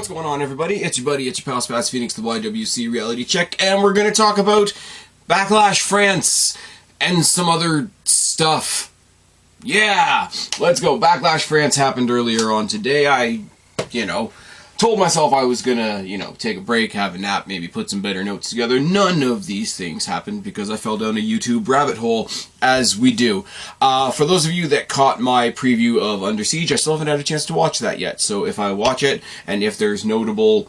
What's going on, everybody? It's your buddy, it's your pal Spaz Phoenix, the YWC Reality Check, and we're going to talk about Backlash France and some other stuff. Yeah! Let's go. Backlash France happened earlier on today. I told myself I was gonna, take a break, have a nap, maybe put some better notes together. None of these things happened because I fell down a YouTube rabbit hole, as we do. For those of you that caught my preview of Under Siege, I still haven't had a chance to watch that yet. So if I watch it, and if there's notable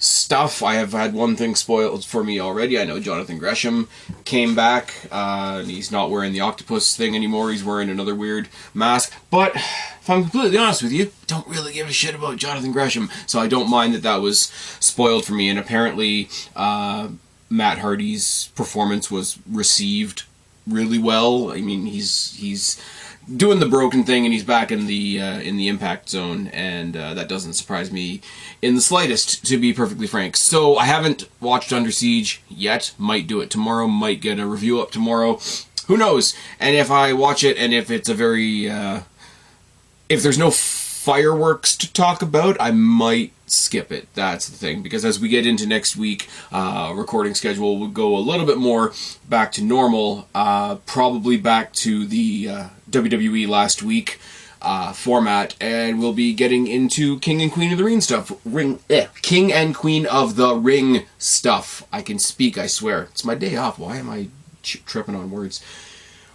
stuff, I have had one thing spoiled for me already. I know Jonathan Gresham came back, and he's not wearing the octopus thing anymore. He's wearing another weird mask. But if I'm completely honest with you, don't really give a shit about Jonathan Gresham, so I don't mind that that was spoiled for me. And apparently, Matt Hardy's performance was received really well. I mean, he's doing the broken thing, and he's back in the impact zone, and that doesn't surprise me in the slightest, to be perfectly frank. So I haven't watched Under Siege yet. Might do it tomorrow. Might get a review up tomorrow. Who knows? And if I watch it, and if it's a very if there's no fireworks to talk about, I might skip it. That's the thing, because as we get into next week, recording schedule will go a little bit more back to normal, probably back to the WWE last week format, and we'll be getting into King and Queen of the Ring stuff. King and Queen of the Ring stuff. I can speak, I swear. It's my day off. Why am I tripping on words?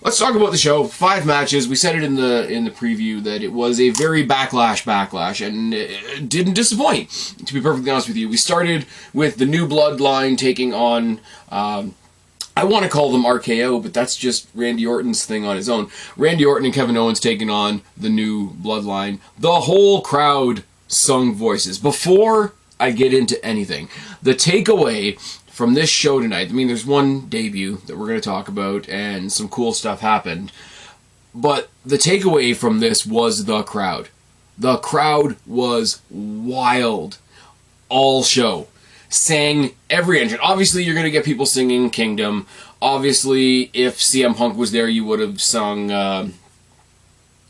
Let's talk about the show. 5 matches. We said it in the preview that it was a very backlash, and it didn't disappoint, to be perfectly honest with you. We started with the new Bloodline taking on, I want to call them RKO, but that's just Randy Orton's thing on his own. Randy Orton and Kevin Owens taking on the new Bloodline. The whole crowd sung voices. Before I get into anything, the takeaway from this show tonight, I mean, there's one debut that we're going to talk about, and some cool stuff happened, but the takeaway from this was the crowd. The crowd was wild all show. Sang every entrance. Obviously, you're going to get people singing Kingdom. Obviously, if CM Punk was there, you would have sung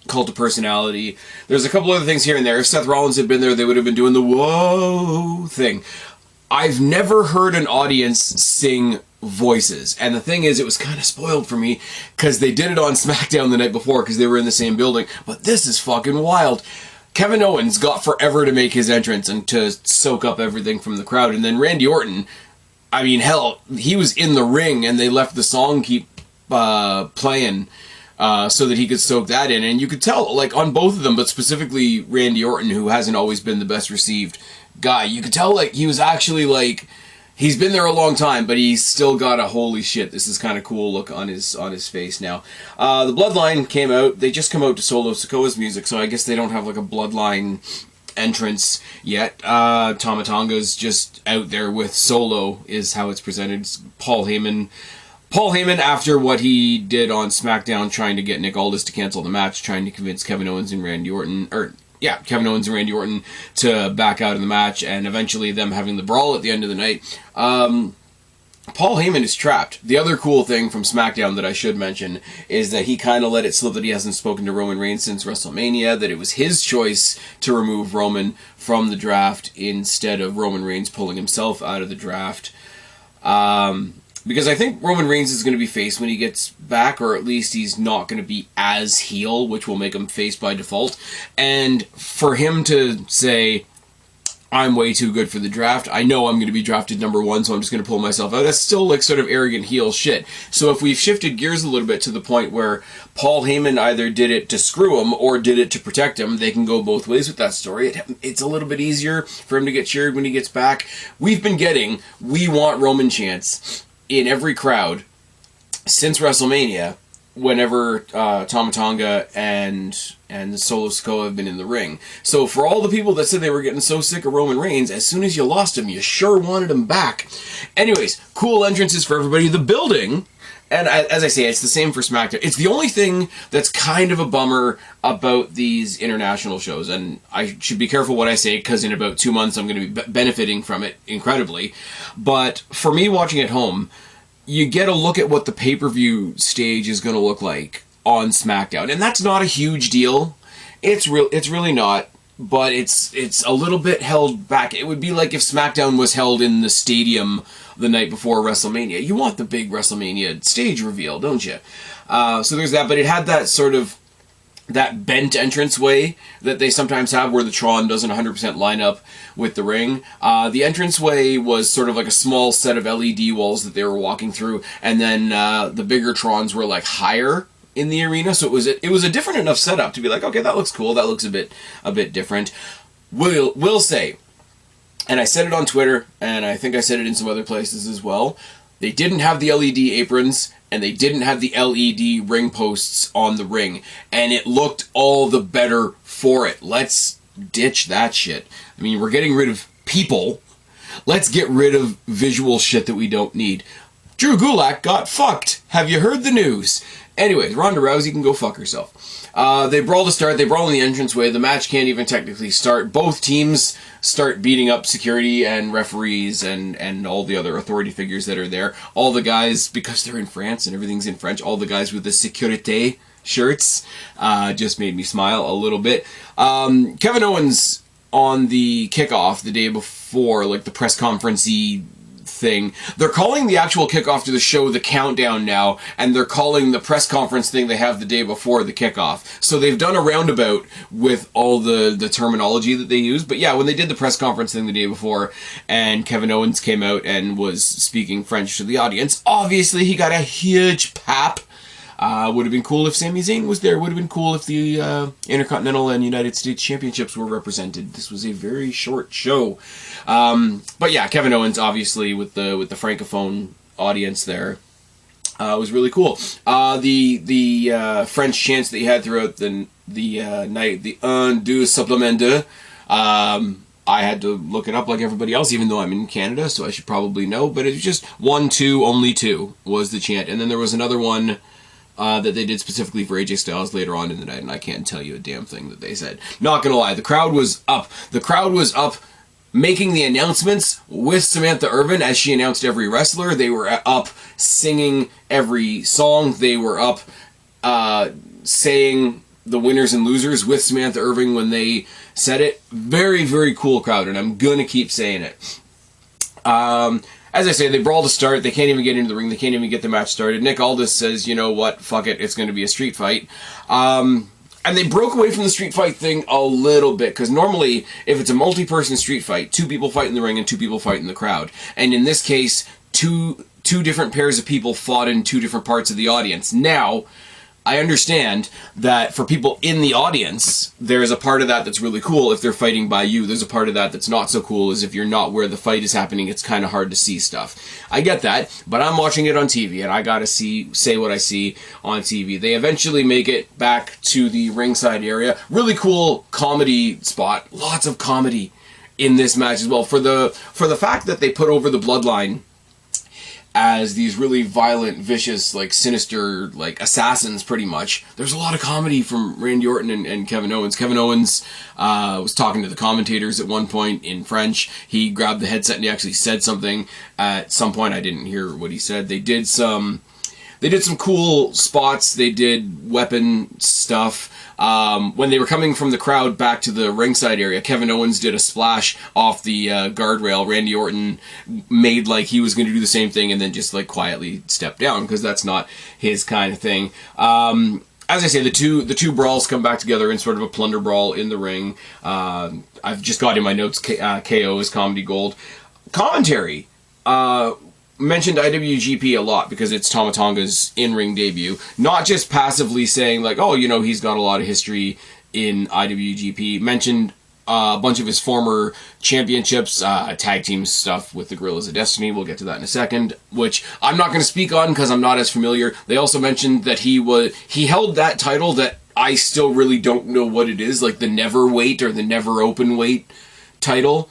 Cult of Personality. There's a couple other things here and there. If Seth Rollins had been there, they would have been doing the whoa thing. I've never heard an audience sing voices. And the thing is, it was kind of spoiled for me because they did it on SmackDown the night before because they were in the same building. But this is fucking wild. Kevin Owens got forever to make his entrance and to soak up everything from the crowd. And then Randy Orton, I mean, hell, he was in the ring and they left the song keep playing so that he could soak that in. And you could tell, like, on both of them, but specifically Randy Orton, who hasn't always been the best received guy, you could tell, like, he was actually, like, he's been there a long time, but he's still got a holy shit, this is kind of cool look on his face now. The Bloodline came out. They just come out to Solo Sikoa's music, so I guess they don't have, like, a Bloodline entrance yet. Tama Tonga's just out there with Solo, is how it's presented. It's Paul Heyman, after what he did on SmackDown, trying to get Nick Aldis to cancel the match, trying to convince Kevin Owens and Randy Orton, to back out of the match, and eventually them having the brawl at the end of the night. Paul Heyman is trapped. The other cool thing from SmackDown that I should mention is that he kind of let it slip that he hasn't spoken to Roman Reigns since WrestleMania, that it was his choice to remove Roman from the draft instead of Roman Reigns pulling himself out of the draft. Because I think Roman Reigns is going to be face when he gets back, or at least he's not going to be as heel, which will make him face by default. And for him to say, I'm way too good for the draft, I know I'm going to be drafted number 1, so I'm just going to pull myself out, that's still like sort of arrogant heel shit. So if we've shifted gears a little bit to the point where Paul Heyman either did it to screw him or did it to protect him, they can go both ways with that story. It's a little bit easier for him to get cheered when he gets back. We've been getting "We Want Roman" chants in every crowd since WrestleMania, whenever Tama Tonga and Solo Sikoa have been in the ring. So for all the people that said they were getting so sick of Roman Reigns, as soon as you lost him, you sure wanted him back. Anyways, cool entrances for everybody. The building, and as I say, it's the same for SmackDown. It's the only thing that's kind of a bummer about these international shows, and I should be careful what I say, because in about 2 months I'm going to be benefiting from it incredibly. But for me, watching at home, you get a look at what the pay-per-view stage is going to look like on SmackDown, and that's not a huge deal. It's really not. but it's a little bit held back. It would be like if SmackDown was held in the stadium the night before WrestleMania. You want the big WrestleMania stage reveal, don't you? So there's that, but it had that sort of that bent entranceway that they sometimes have where the Tron doesn't 100% line up with the ring. The entranceway was sort of like a small set of LED walls that they were walking through, and then the bigger Trons were like higher in the arena, so it was a different enough setup to be like, okay, that looks cool, that looks a bit different. Will say, and I said it on Twitter, and I think I said it in some other places as well, they didn't have the LED aprons, and they didn't have the LED ring posts on the ring, and it looked all the better for it. Let's ditch that shit. I mean, we're getting rid of people. Let's get rid of visual shit that we don't need. Drew Gulak got fucked. Have you heard the news? Anyways, Ronda Rousey can go fuck herself. They brawl to start. They brawl in the entranceway. The match can't even technically start. Both teams start beating up security and referees and all the other authority figures that are there. All the guys, because they're in France and everything's in French, all the guys with the sécurité shirts just made me smile a little bit. Kevin Owens on the kickoff the day before, like the press conference-y thing. They're calling the actual kickoff to the show the countdown now, and they're calling the press conference thing they have the day before the kickoff. So they've done a roundabout with all the terminology that they use. But yeah, when they did the press conference thing the day before, and Kevin Owens came out and was speaking French to the audience, obviously he got a huge pop. Would have been cool if Sami Zayn was there. Would have been cool if the Intercontinental and United States Championships were represented. This was a very short show. But yeah, Kevin Owens, obviously, with the Francophone audience there, was really cool. The French chants that he had throughout the night, the un, deux, supplement deux, I had to look it up like everybody else, even though I'm in Canada, so I should probably know. But it was just 1, 2, only 2 was the chant. And then there was another one that they did specifically for AJ Styles later on in the night, and I can't tell you a damn thing that they said. Not gonna lie, the crowd was up. The crowd was up making the announcements with Samantha Irvin as she announced every wrestler. They were up singing every song. They were up saying the winners and losers with Samantha Irvin when they said it. Very, very cool crowd, and I'm gonna keep saying it. As I say, they brawl to start. They can't even get into the ring. They can't even get the match started. Nick Aldis says, you know what, fuck it, it's going to be a street fight. And they broke away from the street fight thing a little bit, because normally, if it's a multi-person street fight, 2 people fight in the ring and 2 people fight in the crowd. And in this case, two different pairs of people fought in 2 different parts of the audience. Now, I understand that for people in the audience, there's a part of that that's really cool if they're fighting by you. There's a part of that that's not so cool as if you're not where the fight is happening. It's kind of hard to see stuff. I get that, but I'm watching it on TV, and I gotta say what I see on TV. They eventually make it back to the ringside area. Really cool comedy spot. Lots of comedy in this match as well. For the fact that they put over the Bloodline as these really violent, vicious, like, sinister, like, assassins, pretty much. There's a lot of comedy from Randy Orton and Kevin Owens. Kevin Owens was talking to the commentators at one point in French. He grabbed the headset and he actually said something at some point. I didn't hear what he said. They did some cool spots. They did weapon stuff. When they were coming from the crowd back to the ringside area, Kevin Owens did a splash off the guardrail. Randy Orton made like he was going to do the same thing and then just like quietly stepped down, because that's not his kind of thing. As I say, the two brawls come back together in sort of a plunder brawl in the ring. I've just got in my notes KO is comedy gold. Commentary mentioned IWGP a lot because it's Tama Tonga's in-ring debut. Not just passively saying like, oh, you know, he's got a lot of history in IWGP. Mentioned a bunch of his former championships, tag team stuff with the Guerrillas of Destiny. We'll get to that in a second, which I'm not going to speak on because I'm not as familiar. They also mentioned that he held that title that I still really don't know what it is, like the Never Weight or the Never Open Weight title.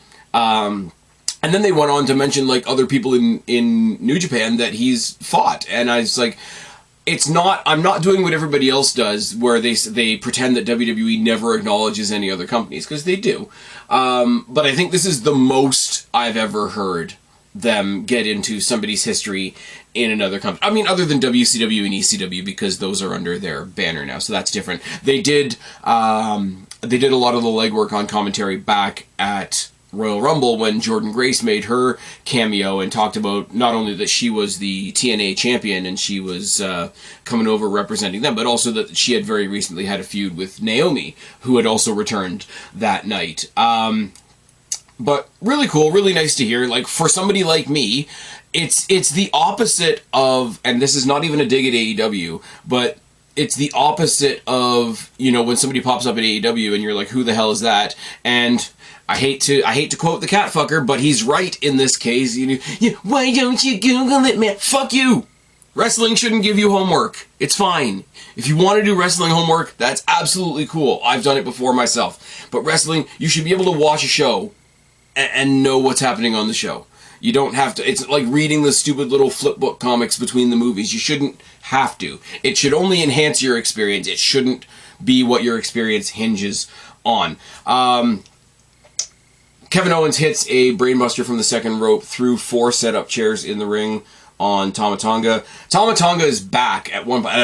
And then they went on to mention like other people in New Japan that he's fought, and I was like, I'm not doing what everybody else does, where they pretend that WWE never acknowledges any other companies, because they do. But I think this is the most I've ever heard them get into somebody's history in another company. I mean, other than WCW and ECW, because those are under their banner now, so that's different. They did a lot of the legwork on commentary back at Royal Rumble when Jordynne Grace made her cameo and talked about not only that she was the TNA champion and she was coming over representing them, but also that she had very recently had a feud with Naomi, who had also returned that night. But really cool, really nice to hear. Like, for somebody like me, it's the opposite of, and this is not even a dig at AEW, but it's the opposite of, you know, when somebody pops up at AEW and you're like, who the hell is that? And I hate to quote the cat fucker, but he's right in this case. You know, why don't you Google it, man? Fuck you! Wrestling shouldn't give you homework. It's fine. If you want to do wrestling homework, that's absolutely cool. I've done it before myself. But wrestling, you should be able to watch a show and know what's happening on the show. You don't have to. It's like reading the stupid little flipbook comics between the movies. You shouldn't have to. It should only enhance your experience. It shouldn't be what your experience hinges on. Kevin Owens hits a brainbuster from the second rope through 4 setup chairs in the ring on Tama Tonga. Tama Tonga is back at one point,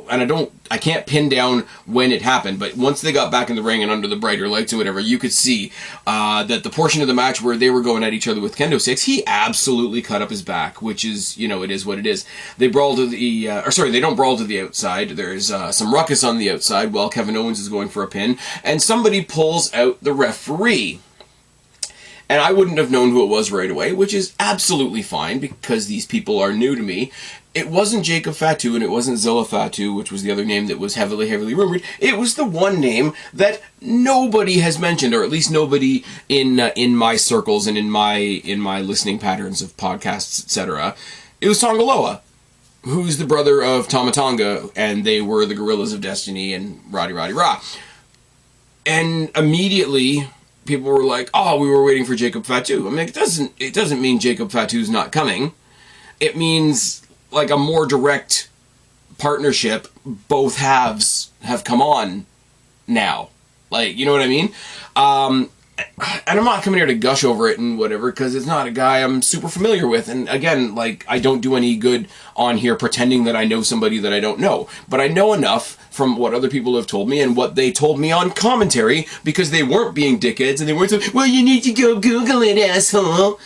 and I can't pin down when it happened, but once they got back in the ring and under the brighter lights or whatever, you could see that the portion of the match where they were going at each other with kendo sticks, he absolutely cut up his back, which is, you know, it is what it is. They brawl to the, they don't brawl to the outside. There's some ruckus on the outside while Kevin Owens is going for a pin, and somebody pulls out the referee. And I wouldn't have known who it was right away, which is absolutely fine because these people are new to me. It wasn't Jacob Fatu and it wasn't Zilla Fatu, which was the other name that was heavily rumored. It was the one name that nobody has mentioned, or at least nobody in my circles and in my listening patterns of podcasts, etc. It was TANGA LOA, who's the brother of Tama Tonga, and they were the Gorillas of Destiny and rah. And immediately people were like, "Oh, we were waiting for Jacob Fatu." I mean, it doesn't mean Jacob Fatu's not coming. It means like a more direct partnership. Both halves have come on now. Like, you know what I mean? And I'm not coming here to gush over it and whatever, because it's not a guy I'm super familiar with. And again, like, I don't do any good on here pretending that I know somebody that I don't know. But I know enough from what other people have told me and what they told me on commentary, because they weren't being dickheads and they weren't saying, "Well, you need to go Google it, asshole."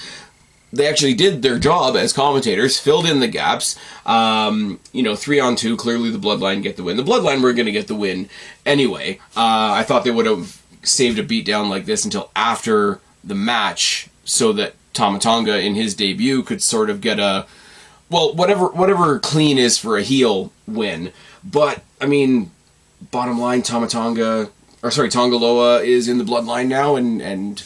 They actually did their job as commentators, filled in the gaps. 3-on-2, clearly the Bloodline get the win. The Bloodline were going to get the win anyway. I thought they would have saved a beatdown like this until after the match, so that Tama Tonga in his debut could sort of get a, well, whatever clean is for a heel win. But I mean, bottom line, Tanga Loa is in the Bloodline now, and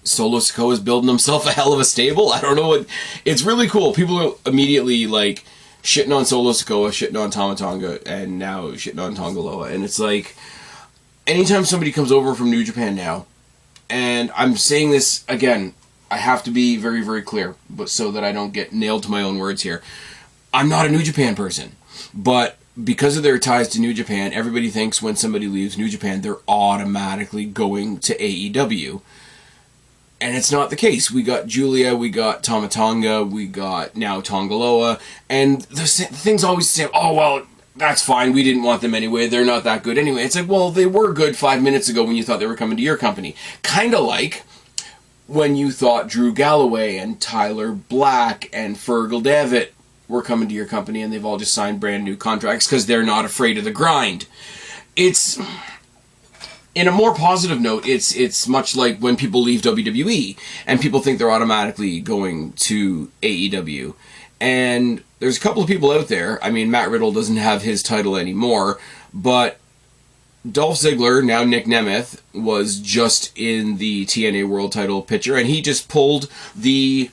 Solo Sikoa is building himself a hell of a stable. I don't know what. It's really cool. People are immediately like shitting on Solo Sikoa, shitting on Tama Tonga, and now shitting on Tanga Loa, and it's like, anytime somebody comes over from New Japan now, and I'm saying this again, I have to be very, very clear, but so that I don't get nailed to my own words here. I'm not a New Japan person, but because of their ties to New Japan, everybody thinks when somebody leaves New Japan, they're automatically going to AEW. And it's not the case. We got Julia, we got Tama Tonga, we got now Tanga Loa, and the things always say, "Oh, well, that's fine, we didn't want them anyway, they're not that good anyway." It's like, well, they were good 5 minutes ago when you thought they were coming to your company. Kind of like when you thought Drew Galloway and Tyler Black and Fergal Devitt were coming to your company, and they've all just signed brand new contracts because they're not afraid of the grind. It's, in a more positive note, it's much like when people leave WWE and people think they're automatically going to AEW. And there's a couple of people out there. I mean, Matt Riddle doesn't have his title anymore, but Dolph Ziggler, now Nick Nemeth, was just in the TNA World Title picture, and he just pulled the,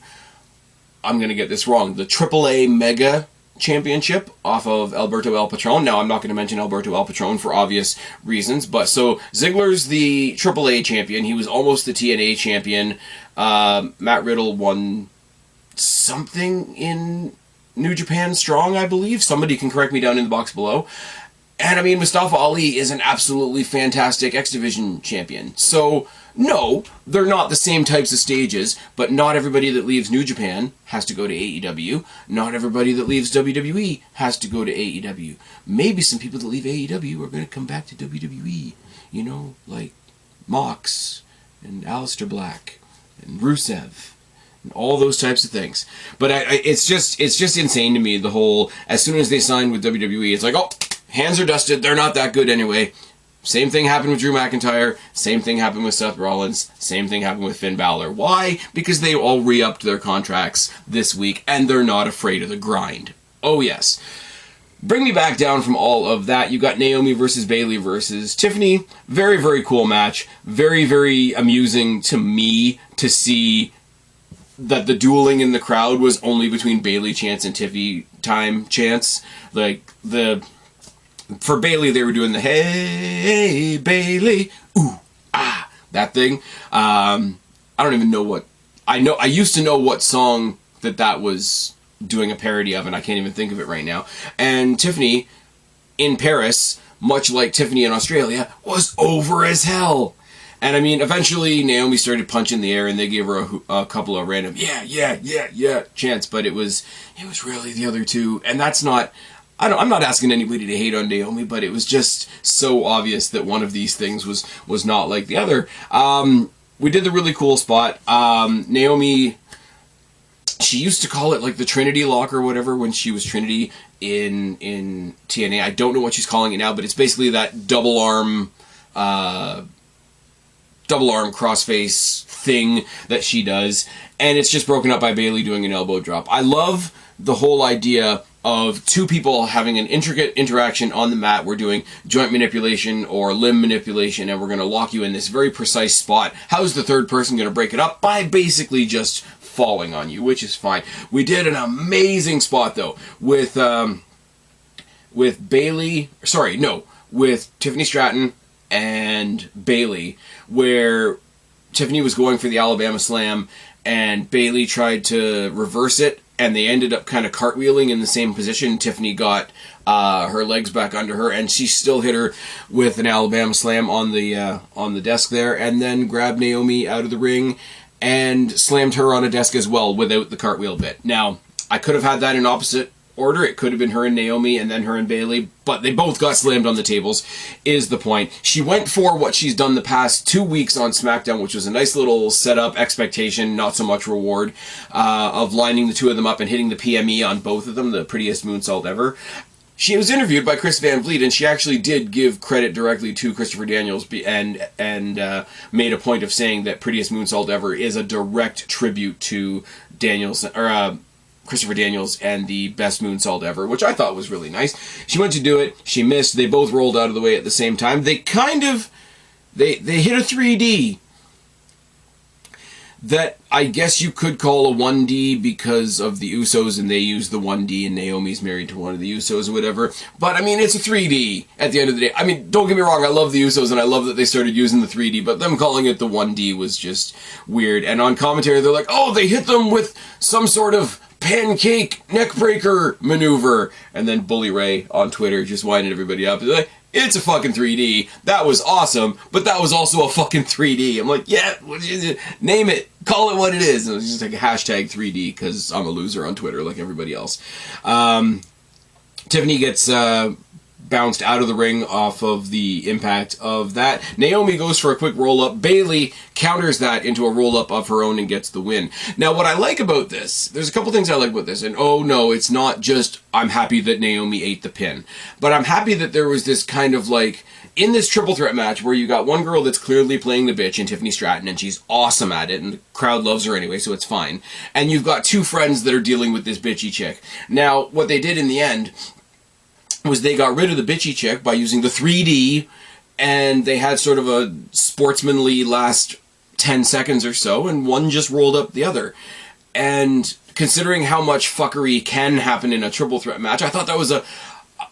I'm going to get this wrong, the AAA Mega Championship off of Alberto El Patron. Now, I'm not going to mention Alberto El Patron for obvious reasons, but so Ziggler's the AAA champion. He was almost the TNA champion. Matt Riddle won something in New Japan Strong, I believe. Somebody can correct me down in the box below. And I mean, Mustafa Ali is an absolutely fantastic X Division champion. So, no, they're not the same types of stages, but not everybody that leaves New Japan has to go to AEW. Not everybody that leaves WWE has to go to AEW. Maybe some people that leave AEW are going to come back to WWE. You know, like Mox and Aleister Black and Rusev. And all those types of things. But it's just insane to me, the whole, as soon as they signed with WWE, it's like, oh, hands are dusted, they're not that good anyway. Same thing happened with Drew McIntyre, same thing happened with Seth Rollins, same thing happened with Finn Balor. Why? Because they all re-upped their contracts this week, and they're not afraid of the grind. Oh yes. Bring me back down from all of that. You got Naomi versus Bayley versus Tiffany. Very, very cool match. Very, very amusing to me to see that the dueling in the crowd was only between Bayley chants and Tiffy time chants. Like, for Bayley, they were doing the hey Bayley, ooh, ah, that thing. I don't even know what, I used to know what song that was doing a parody of, and I can't even think of it right now. And Tiffany in Paris, much like Tiffany in Australia, was over as hell. And I mean, eventually Naomi started punching the air, and they gave her a couple of random yeah chants, but it was really the other two, and that's not. I'm not asking anybody to hate on Naomi, but it was just so obvious that one of these things was not like the other. We did the really cool spot. Naomi, she used to call it like the Trinity Lock or whatever when she was Trinity in TNA. I don't know what she's calling it now, but it's basically that double arm crossface thing that she does, and it's just broken up by Bayley doing an elbow drop. I love the whole idea of two people having an intricate interaction on the mat. We're doing joint manipulation or limb manipulation, and we're going to lock you in this very precise spot. How's the third person going to break it up? By basically just falling on you, which is fine. We did an amazing spot, though, with Tiffany Stratton and Bayley, where Tiffany was going for the Alabama Slam, and Bayley tried to reverse it, and they ended up kind of cartwheeling in the same position. Tiffany got her legs back under her, and she still hit her with an Alabama Slam on the desk there, and then grabbed Naomi out of the ring and slammed her on a desk as well without the cartwheel bit. Now, I could have had that in opposite order. It could have been her and Naomi and then her and Bayley, but they both got slammed on the tables, is the point. She went for what she's done the past 2 weeks on SmackDown, which was a nice little setup, expectation, not so much reward, of lining the two of them up and hitting the PME on both of them, the prettiest moonsault ever. She was interviewed by Chris Van Vliet, and she actually did give credit directly to Christopher Daniels and made a point of saying that Prettiest Moonsault Ever is a direct tribute to Christopher Daniels and the Best Moonsault Ever, which I thought was really nice. She went to do it, she missed, they both rolled out of the way at the same time. They hit a 3D that I guess you could call a 1D because of the Usos, and they use the 1D, and Naomi's married to one of the Usos or whatever. But, I mean, it's a 3D at the end of the day. I mean, don't get me wrong, I love the Usos, and I love that they started using the 3D, but them calling it the 1D was just weird. And on commentary, they're like, oh, they hit them with some sort of pancake neckbreaker maneuver. And then Bully Ray on Twitter just winded everybody up. They're like, it's a fucking 3D. That was awesome, but that was also a fucking 3D. I'm like, yeah, name it. Call it what it is. And it was just like a hashtag 3D because I'm a loser on Twitter like everybody else. Tiffany gets bounced out of the ring off of the impact of that. Naomi goes for a quick roll-up. Bayley counters that into a roll-up of her own and gets the win. Now, what I like about this, there's a couple things I like about this, and oh no, it's not just I'm happy that Naomi ate the pin, but I'm happy that there was this kind of like, in this triple threat match where you got one girl that's clearly playing the bitch in Tiffany Stratton, and she's awesome at it, and the crowd loves her anyway, so it's fine. And you've got two friends that are dealing with this bitchy chick. Now, what they did in the end was they got rid of the bitchy chick by using the 3D, and they had sort of a sportsmanly last 10 seconds or so, and one just rolled up the other. And considering how much fuckery can happen in a triple threat match, I thought that was a,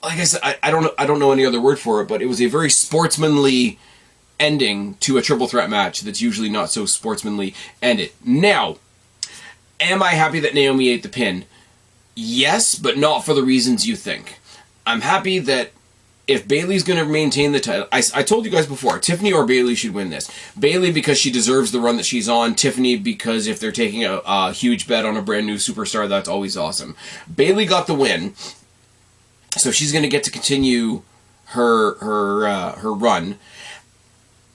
like I said, I don't know any other word for it, but it was a very sportsmanly ending to a triple threat match that's usually not so sportsmanly ended. Now, am I happy that Naomi ate the pin? Yes, but not for the reasons you think. I'm happy that if Bayley's going to maintain the title, I told you guys before, Tiffany or Bayley should win this. Bayley because she deserves the run that she's on. Tiffany because if they're taking a huge bet on a brand new superstar, that's always awesome. Bayley got the win, so she's going to get to continue her run.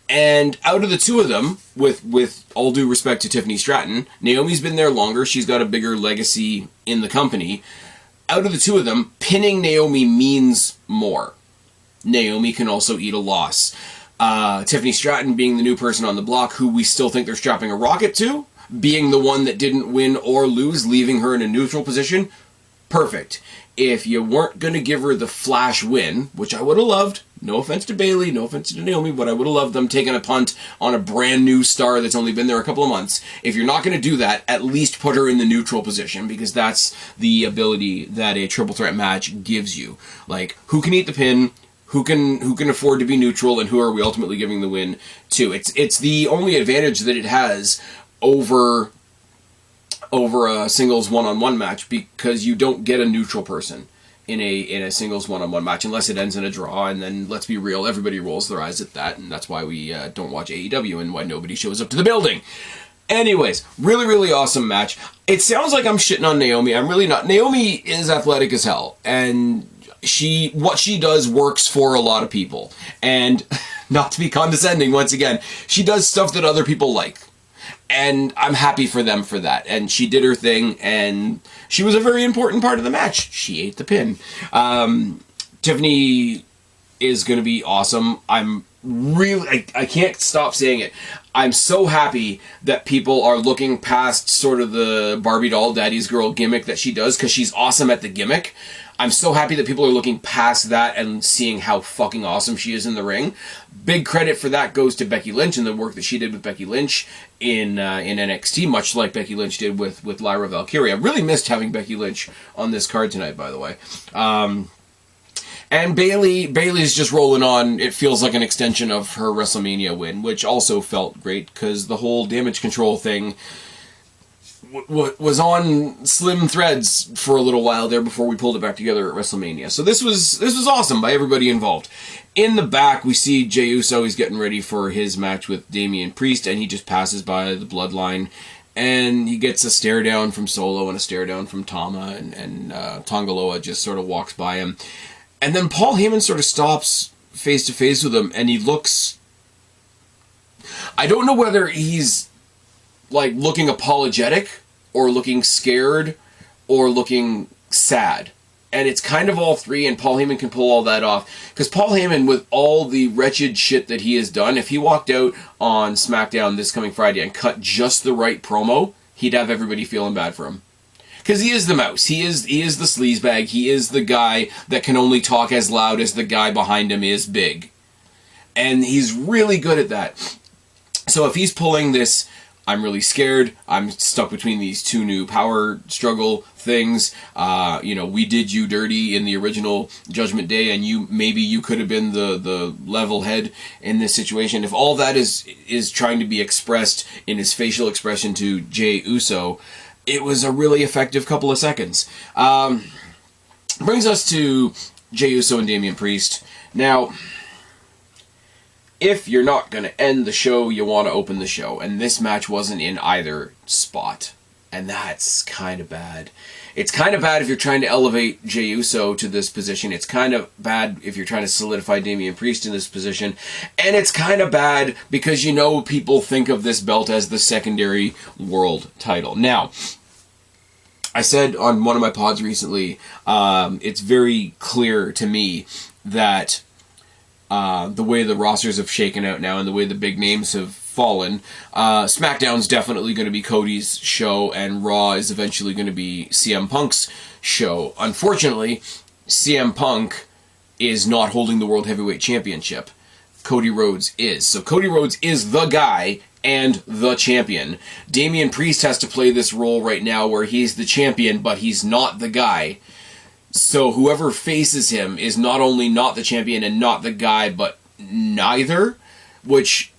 And out of the two of them, with all due respect to Tiffany Stratton, Naomi's been there longer. She's got a bigger legacy in the company. Out of the two of them, pinning Naomi means more. Naomi can also eat a loss. Tiffany Stratton being the new person on the block, who we still think they're strapping a rocket to, being the one that didn't win or lose, leaving her in a neutral position, perfect. If you weren't going to give her the flash win, which I would have loved, no offense to Bayley, no offense to Naomi, but I would have loved them taking a punt on a brand new star that's only been there a couple of months. If you're not going to do that, at least put her in the neutral position, because that's the ability that a triple threat match gives you. Like, who can eat the pin? Who can afford to be neutral, and who are we ultimately giving the win to? It's the only advantage that it has over a singles one-on-one match, because you don't get a neutral person in a singles one-on-one match unless it ends in a draw, and then let's be real, everybody rolls their eyes at that, and that's why we don't watch AEW and why nobody shows up to the building. Anyways, really, really awesome match. It sounds like I'm shitting on Naomi. I'm really not. Naomi is athletic as hell, and what she does works for a lot of people. And not to be condescending once again, she does stuff that other people like. And I'm happy for them for that. And she did her thing, and she was a very important part of the match. She ate the pin. Tiffany is going to be awesome. I'm really, I can't stop saying it. I'm so happy that people are looking past sort of the Barbie doll daddy's girl gimmick that she does, because she's awesome at the gimmick. I'm so happy that people are looking past that and seeing how fucking awesome she is in the ring. Big credit for that goes to Becky Lynch and the work that she did with Becky Lynch in NXT, much like Becky Lynch did with Lyra Valkyria. I really missed having Becky Lynch on this card tonight, by the way. And Bayley's just rolling on. It feels like an extension of her WrestleMania win, which also felt great, because the whole damage control thing was on slim threads for a little while there before we pulled it back together at WrestleMania. So this was awesome by everybody involved. In the back, we see Jey Uso. He's getting ready for his match with Damian Priest, and he just passes by the Bloodline, and he gets a stare down from Solo and a stare down from Tama, and TANGA LOA just sort of walks by him. And then Paul Heyman sort of stops face to face with him, and he looks... I don't know whether he's like looking apologetic or looking scared or looking sad. And it's kind of all three, and Paul Heyman can pull all that off. Because Paul Heyman, with all the wretched shit that he has done, if he walked out on SmackDown this coming Friday and cut just the right promo, he'd have everybody feeling bad for him. Because he is the mouse. He is the sleazebag. He is the guy that can only talk as loud as the guy behind him is big. And he's really good at that. So if he's pulling this, I'm really scared, I'm stuck between these two new power struggle things, we did you dirty in the original Judgment Day, and maybe you could have been the level head in this situation. If all that is trying to be expressed in his facial expression to Jey Uso, it was a really effective couple of seconds. Brings us to Jey Uso and Damian Priest. Now, if you're not going to end the show, you want to open the show. And this match wasn't in either spot. And that's kind of bad. It's kind of bad if you're trying to elevate Jey Uso to this position. It's kind of bad if you're trying to solidify Damian Priest in this position. And it's kind of bad because people think of this belt as the secondary world title. Now, I said on one of my pods recently, it's very clear to me that the way the rosters have shaken out now and the way the big names have fallen, SmackDown's definitely going to be Cody's show, and Raw is eventually going to be CM Punk's show. Unfortunately, CM Punk is not holding the World Heavyweight Championship. Cody Rhodes is. So Cody Rhodes is the guy and the champion. Damian Priest has to play this role right now where he's the champion, but he's not the guy. So whoever faces him is not only not the champion and not the guy, but neither, which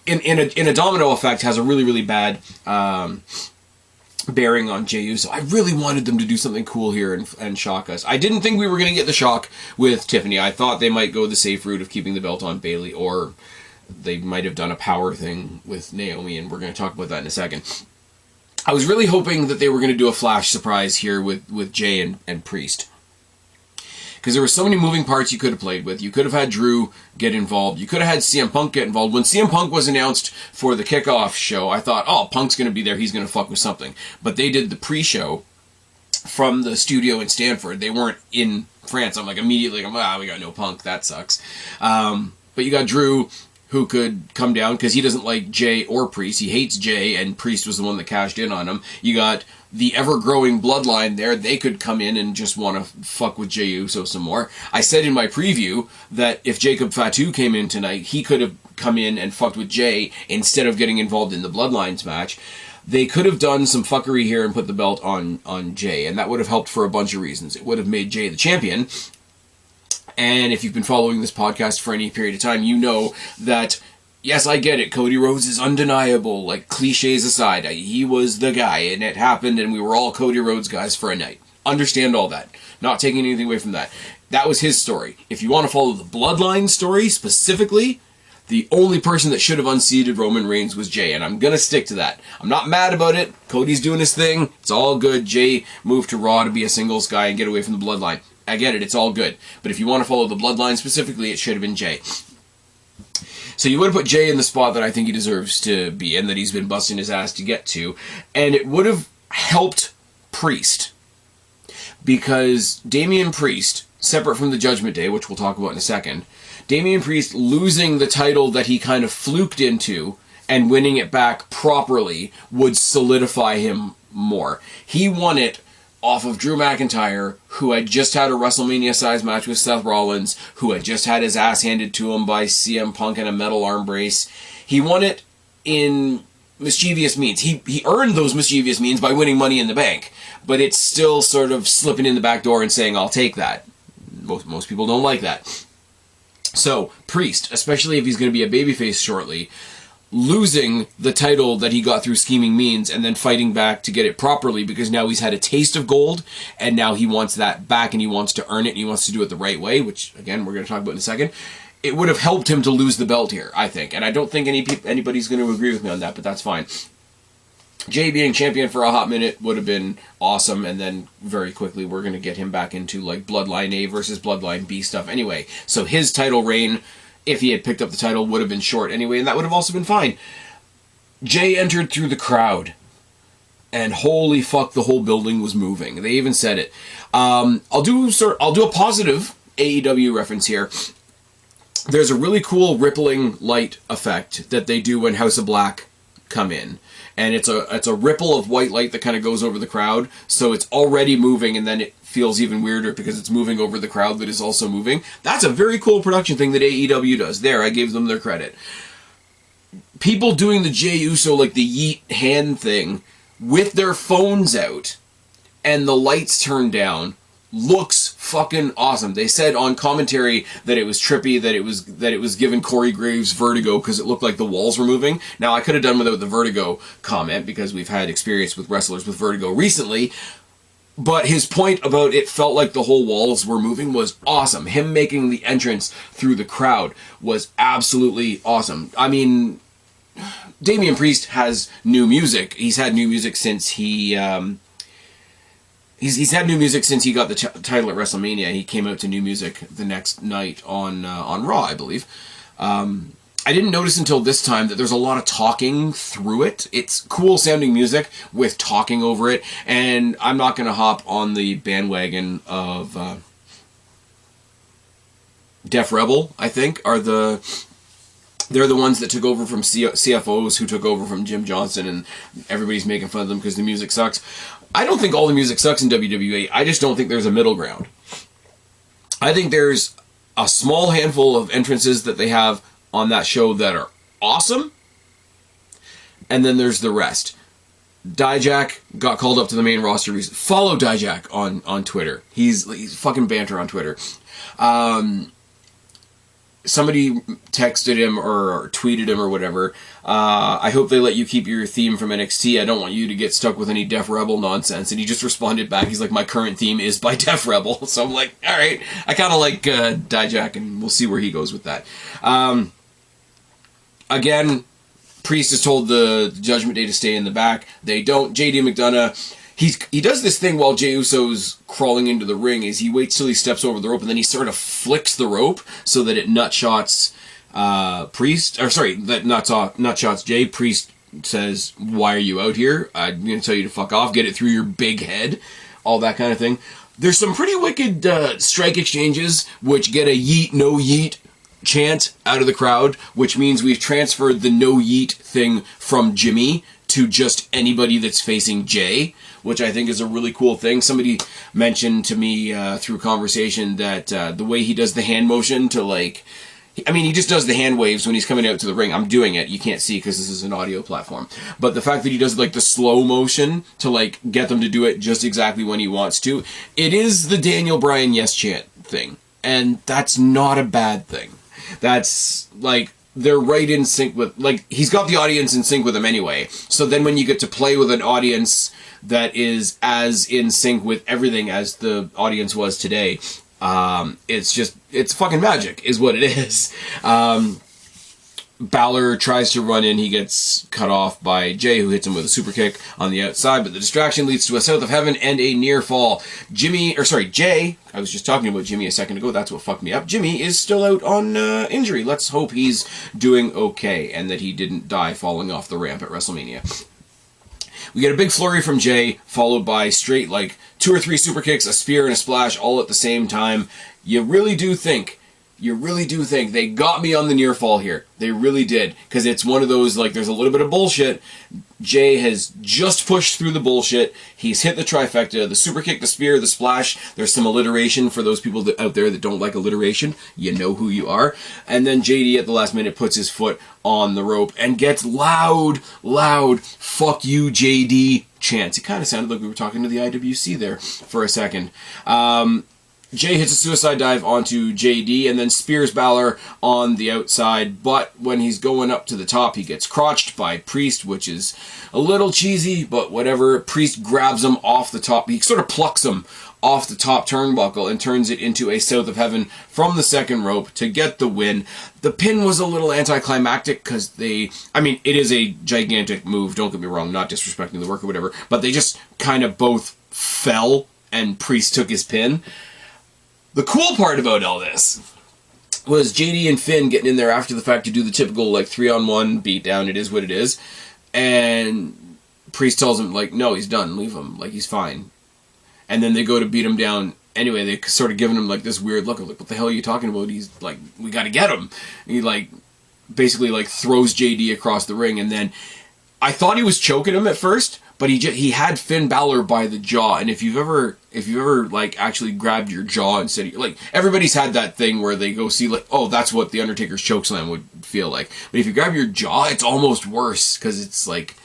in a domino effect has a really, really bad bearing on Jey Uso. I really wanted them to do something cool here and shock us. I didn't think we were going to get the shock with Tiffany. I thought they might go the safe route of keeping the belt on Bayley, or they might have done a power thing with Naomi, and we're going to talk about that in a second. I was really hoping that they were going to do a flash surprise here with Jey and Priest. Because there were so many moving parts you could have played with. You could have had Drew get involved. You could have had CM Punk get involved. When CM Punk was announced for the kickoff show, I thought, oh, Punk's going to be there. He's going to fuck with something. But they did the pre-show from the studio in Stanford. They weren't in France. I'm like, immediately, we got no Punk. That sucks. But you got Drew, who could come down because he doesn't like Jey or Priest. He hates Jey, and Priest was the one that cashed in on him. You got the ever-growing bloodline there. They could come in and just want to fuck with Jey Uso some more. I said in my preview that if Jacob Fatu came in tonight, he could have come in and fucked with Jey instead of getting involved in the Bloodlines match. They could have done some fuckery here and put the belt on Jey, and that would have helped for a bunch of reasons. It would have made Jey the champion. And if you've been following this podcast for any period of time, you know that, yes, I get it, Cody Rhodes is undeniable, like, cliches aside. He was the guy, and it happened, and we were all Cody Rhodes guys for a night. Understand all that. Not taking anything away from that. That was his story. If you want to follow the Bloodline story specifically, the only person that should have unseated Roman Reigns was Jey, and I'm going to stick to that. I'm not mad about it. Cody's doing his thing. It's all good. Jey moved to Raw to be a singles guy and get away from the Bloodline. I get it. It's all good. But if you want to follow the Bloodline specifically, it should have been Jey. So you would have put Jey in the spot that I think he deserves to be in, that he's been busting his ass to get to, and it would have helped Priest. Because Damian Priest, separate from the Judgment Day, which we'll talk about in a second, Damian Priest losing the title that he kind of fluked into and winning it back properly would solidify him more. He won it off of Drew McIntyre, who had just had a WrestleMania-sized match with Seth Rollins, who had just had his ass handed to him by CM Punk in a metal arm brace. He won it in mischievous means. He earned those mischievous means by winning Money in the Bank, but it's still sort of slipping in the back door and saying, I'll take that. Most people don't like that. So, Priest, especially if he's going to be a babyface shortly, losing the title that he got through scheming means and then fighting back to get it properly, because now he's had a taste of gold and now he wants that back and he wants to earn it and he wants to do it the right way, which again we're going to talk about in a second. It would have helped him to lose the belt here, I think, and I don't think anybody's going to agree with me on that, but that's fine. Jey being champion for a hot minute would have been awesome, and then very quickly we're going to get him back into like Bloodline A versus Bloodline B stuff anyway. So his title reign, if he had picked up the title, would have been short anyway, and that would have also been fine. Jey entered through the crowd, and holy fuck, the whole building was moving. They even said it. I'll do a positive AEW reference here. There's a really cool rippling light effect that they do when House of Black come in. And it's a ripple of white light that kind of goes over the crowd, so it's already moving, and then it feels even weirder because it's moving over the crowd that is also moving. That's a very cool production thing that AEW does. There, I gave them their credit. People doing the Jey Uso, like the yeet hand thing, with their phones out, and the lights turned down, looks fucking awesome. They said on commentary that it was trippy, that it was giving Corey Graves vertigo because it looked like the walls were moving. Now, I could have done without the vertigo comment because we've had experience with wrestlers with vertigo recently, but his point about it felt like the whole walls were moving was awesome. Him making the entrance through the crowd was absolutely awesome. I mean, Damian Priest has new music. He's had new music since he He's had new music since he got the title at WrestleMania. He came out to new music the next night on Raw, I believe. I didn't notice until this time that there's a lot of talking through it. It's cool sounding music with talking over it, and I'm not going to hop on the bandwagon of Def Rebel, I think, they're the ones that took over from CFOs who took over from Jim Johnson, and everybody's making fun of them because the music sucks. I don't think all the music sucks in WWE. I just don't think there's a middle ground. I think there's a small handful of entrances that they have on that show that are awesome, and then there's the rest. Dijak got called up to the main roster recently. Follow Dijak on Twitter. He's fucking banter on Twitter. somebody texted him or tweeted him or whatever, I hope they let you keep your theme from NXT. I don't want you to get stuck with any Def Rebel nonsense. And he just responded back. He's like, my current theme is by Def Rebel. So I'm like, all right. I kind of like Dijak, and we'll see where he goes with that. Again, Priest is told the Judgment Day to stay in the back. They don't. JD McDonough, he does this thing while Jey Uso's crawling into the ring, is he waits till he steps over the rope, and then he sort of flicks the rope so that it nutshots Priest, or sorry, that nutshots Jey. Priest says, why are you out here? I'm going to tell you to fuck off, get it through your big head, all that kind of thing. There's some pretty wicked strike exchanges, which get a yeet, no yeet chant out of the crowd, which means we've transferred the no yeet thing from Jimmy to just anybody that's facing Jay, which I think is a really cool thing. Somebody mentioned to me through conversation that the way he does the hand motion to, like, I mean, he just does the hand waves when he's coming out to the ring. I'm doing it. You can't see because this is an audio platform. But the fact that he does, like, the slow motion to, like, get them to do it just exactly when he wants to, it is the Daniel Bryan yes chant thing. And that's not a bad thing. That's, like, they're right in sync with, like, he's got the audience in sync with him anyway. So then when you get to play with an audience that is as in sync with everything as the audience was today, it's fucking magic, is what it is. Balor tries to run in. He gets cut off by Jay, who hits him with a super kick on the outside, but the distraction leads to a South of Heaven and a near fall. Jay, I was just talking about Jimmy a second ago. That's what fucked me up. Jimmy is still out on injury. Let's hope he's doing okay and that he didn't die falling off the ramp at WrestleMania. We get a big flurry from Jay, followed by straight, like, 2 or 3 super kicks, a spear, and a splash all at the same time. You really do think they got me on the near fall here. They really did. Because it's one of those, like, there's a little bit of bullshit. Jay has just pushed through the bullshit. He's hit the trifecta, the super kick, the spear, the splash. There's some alliteration for those people out there that don't like alliteration. You know who you are. And then JD at the last minute puts his foot on the rope and gets loud, fuck you, JD chants. It kind of sounded like we were talking to the IWC there for a second. Jay hits a suicide dive onto JD and then spears Balor on the outside, but when he's going up to the top, he gets crotched by Priest, which is a little cheesy, but whatever. Priest grabs him off the top. He sort of plucks him off the top turnbuckle and turns it into a South of Heaven from the second rope to get the win. The pin was a little anticlimactic because it is a gigantic move, don't get me wrong, not disrespecting the work or whatever, but they just kind of both fell and Priest took his pin. The cool part about all this was JD and Finn getting in there after the fact to do the typical, like, 3-on-1 beatdown. It is what it is. And Priest tells him, like, no, he's done. Leave him. Like, he's fine. And then they go to beat him down anyway. They sort of giving him, like, this weird look of, like, what the hell are you talking about? He's like, we gotta get him. And he, like, basically, like, throws JD across the ring. And then I thought he was choking him at first, but he had Finn Balor by the jaw, and if you've ever like actually grabbed your jaw and said, like, everybody's had that thing where they go see, like, oh, that's what the Undertaker's chokeslam would feel like. But if you grab your jaw, it's almost worse because it's like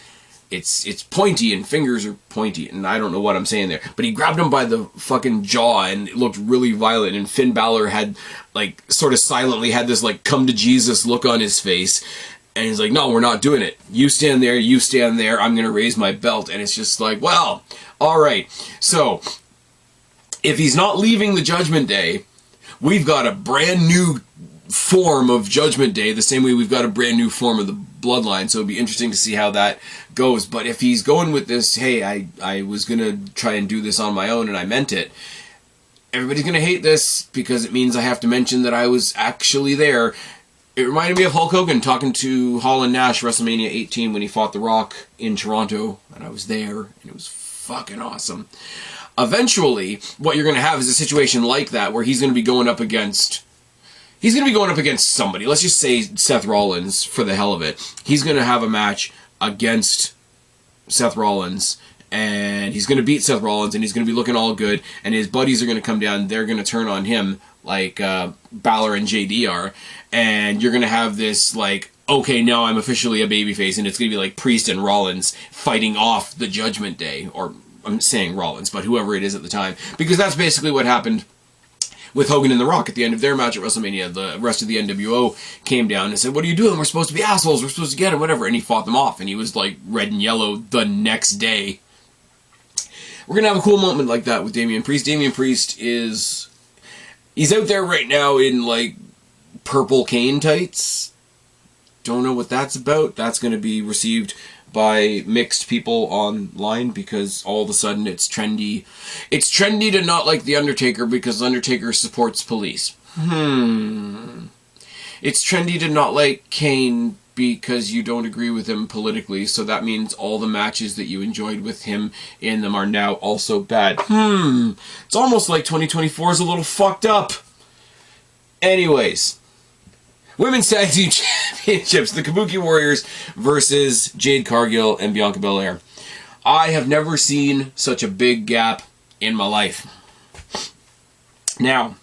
it's pointy and fingers are pointy, and I don't know what I'm saying there. But he grabbed him by the fucking jaw and it looked really violent, and Finn Balor had, like, sort of silently had this, like, come to Jesus look on his face. And he's like, no, we're not doing it. You stand there, I'm going to raise my belt. And it's just like, well, all right. So, if he's not leaving the Judgment Day, we've got a brand new form of Judgment Day, the same way we've got a brand new form of the Bloodline. So it'd be interesting to see how that goes. But if he's going with this, hey, I was going to try and do this on my own and I meant it, everybody's going to hate this because it means I have to mention that I was actually there. It reminded me of Hulk Hogan talking to Hall and Nash WrestleMania 18 when he fought The Rock in Toronto, and I was there, and it was fucking awesome. Eventually, what you're going to have is a situation like that where he's going to be going up against somebody. Let's just say Seth Rollins, for the hell of it. He's going to have a match against Seth Rollins, and he's going to beat Seth Rollins, and he's going to be looking all good, and his buddies are going to come down, they're going to turn on him like Balor and JD are, and you're going to have this, like, okay, now I'm officially a babyface, and it's going to be like Priest and Rollins fighting off the Judgment Day, or I'm saying Rollins, but whoever it is at the time, because that's basically what happened with Hogan and The Rock at the end of their match at WrestleMania. The rest of the NWO came down and said, what are you doing? We're supposed to be assholes. We're supposed to get it, whatever. And he fought them off, and he was like red and yellow the next day. We're going to have a cool moment like that with Damian Priest. Damian Priest he's out there right now in like purple cane tights. Don't know what that's about. That's going to be received by mixed people online because all of a sudden it's trendy. It's trendy to not like The Undertaker because The Undertaker supports police. It's trendy to not like Kane because you don't agree with him politically, so that means all the matches that you enjoyed with him in them are now also bad. It's almost like 2024 is a little fucked up. Anyways. Women's Tag Team Championships, the Kabuki Warriors versus Jade Cargill and Bianca Belair. I have never seen such a big gap in my life. Now,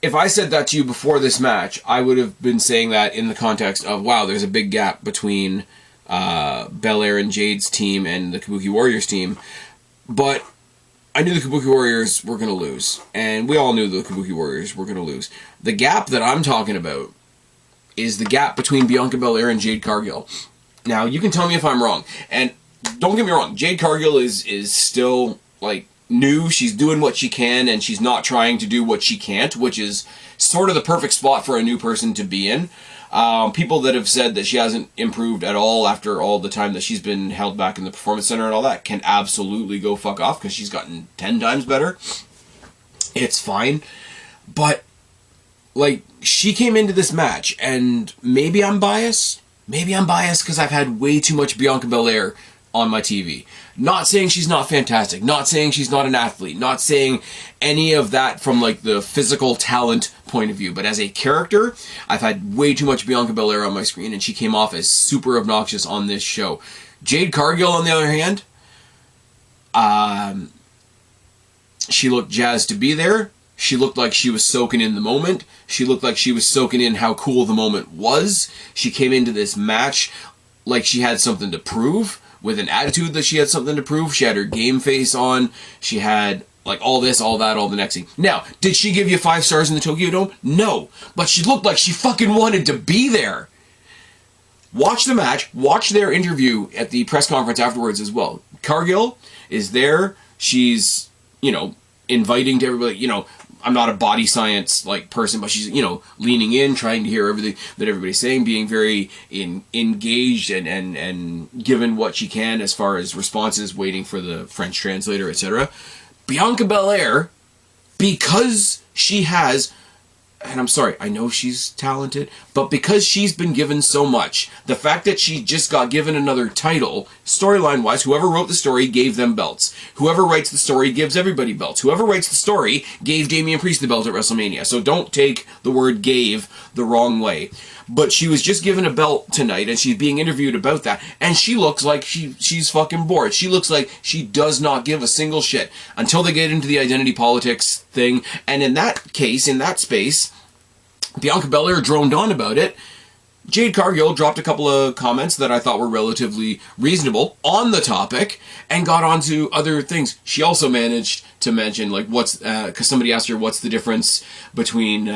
if I said that to you before this match, I would have been saying that in the context of, wow, there's a big gap between Belair and Jade's team and the Kabuki Warriors team. But I knew the Kabuki Warriors were going to lose, and we all knew the Kabuki Warriors were going to lose. The gap that I'm talking about is the gap between Bianca Belair and Jade Cargill. Now, you can tell me if I'm wrong, and don't get me wrong, Jade Cargill is still, like, new. She's doing what she can, and she's not trying to do what she can't, which is sort of the perfect spot for a new person to be in. People that have said that she hasn't improved at all after all the time that she's been held back in the Performance Center and all that can absolutely go fuck off because she's gotten 10 times better. It's fine. But, like, she came into this match, and maybe I'm biased. Maybe I'm biased because I've had way too much Bianca Belair on my TV. Not saying she's not fantastic. Not saying she's not an athlete. Not saying any of that from, like, the physical talent point of view. But as a character, I've had way too much Bianca Belair on my screen, and she came off as super obnoxious on this show. Jade Cargill, on the other hand, she looked jazzed to be there. She looked like she was soaking in the moment. She looked like she was soaking in how cool the moment was. She came into this match like she had something to prove, with an attitude that she had something to prove. She had her game face on. She had, like, all this, all that, all the next thing. Now, did she give you 5 stars in the Tokyo Dome? No. But she looked like she fucking wanted to be there. Watch the match. Watch their interview at the press conference afterwards as well. Cargill is there. She's, you know, inviting to everybody, you know, I'm not a body science like person, but she's, you know, leaning in, trying to hear everything that everybody's saying, being very engaged and given what she can as far as responses, waiting for the French translator, etc. Bianca Belair, because she has, and I'm sorry, I know she's talented, but because she's been given so much, the fact that she just got given another title, storyline-wise, whoever wrote the story gave them belts. Whoever writes the story gives everybody belts. Whoever writes the story gave Damian Priest the belt at WrestleMania. So don't take the word gave the wrong way. But she was just given a belt tonight, and she's being interviewed about that, and she looks like she's fucking bored. She looks like she does not give a single shit until they get into the identity politics thing, and in that case, in that space, Bianca Belair droned on about it. Jade Cargill dropped a couple of comments that I thought were relatively reasonable on the topic and got on to other things. She also managed to mention, like, because somebody asked her, what's the difference between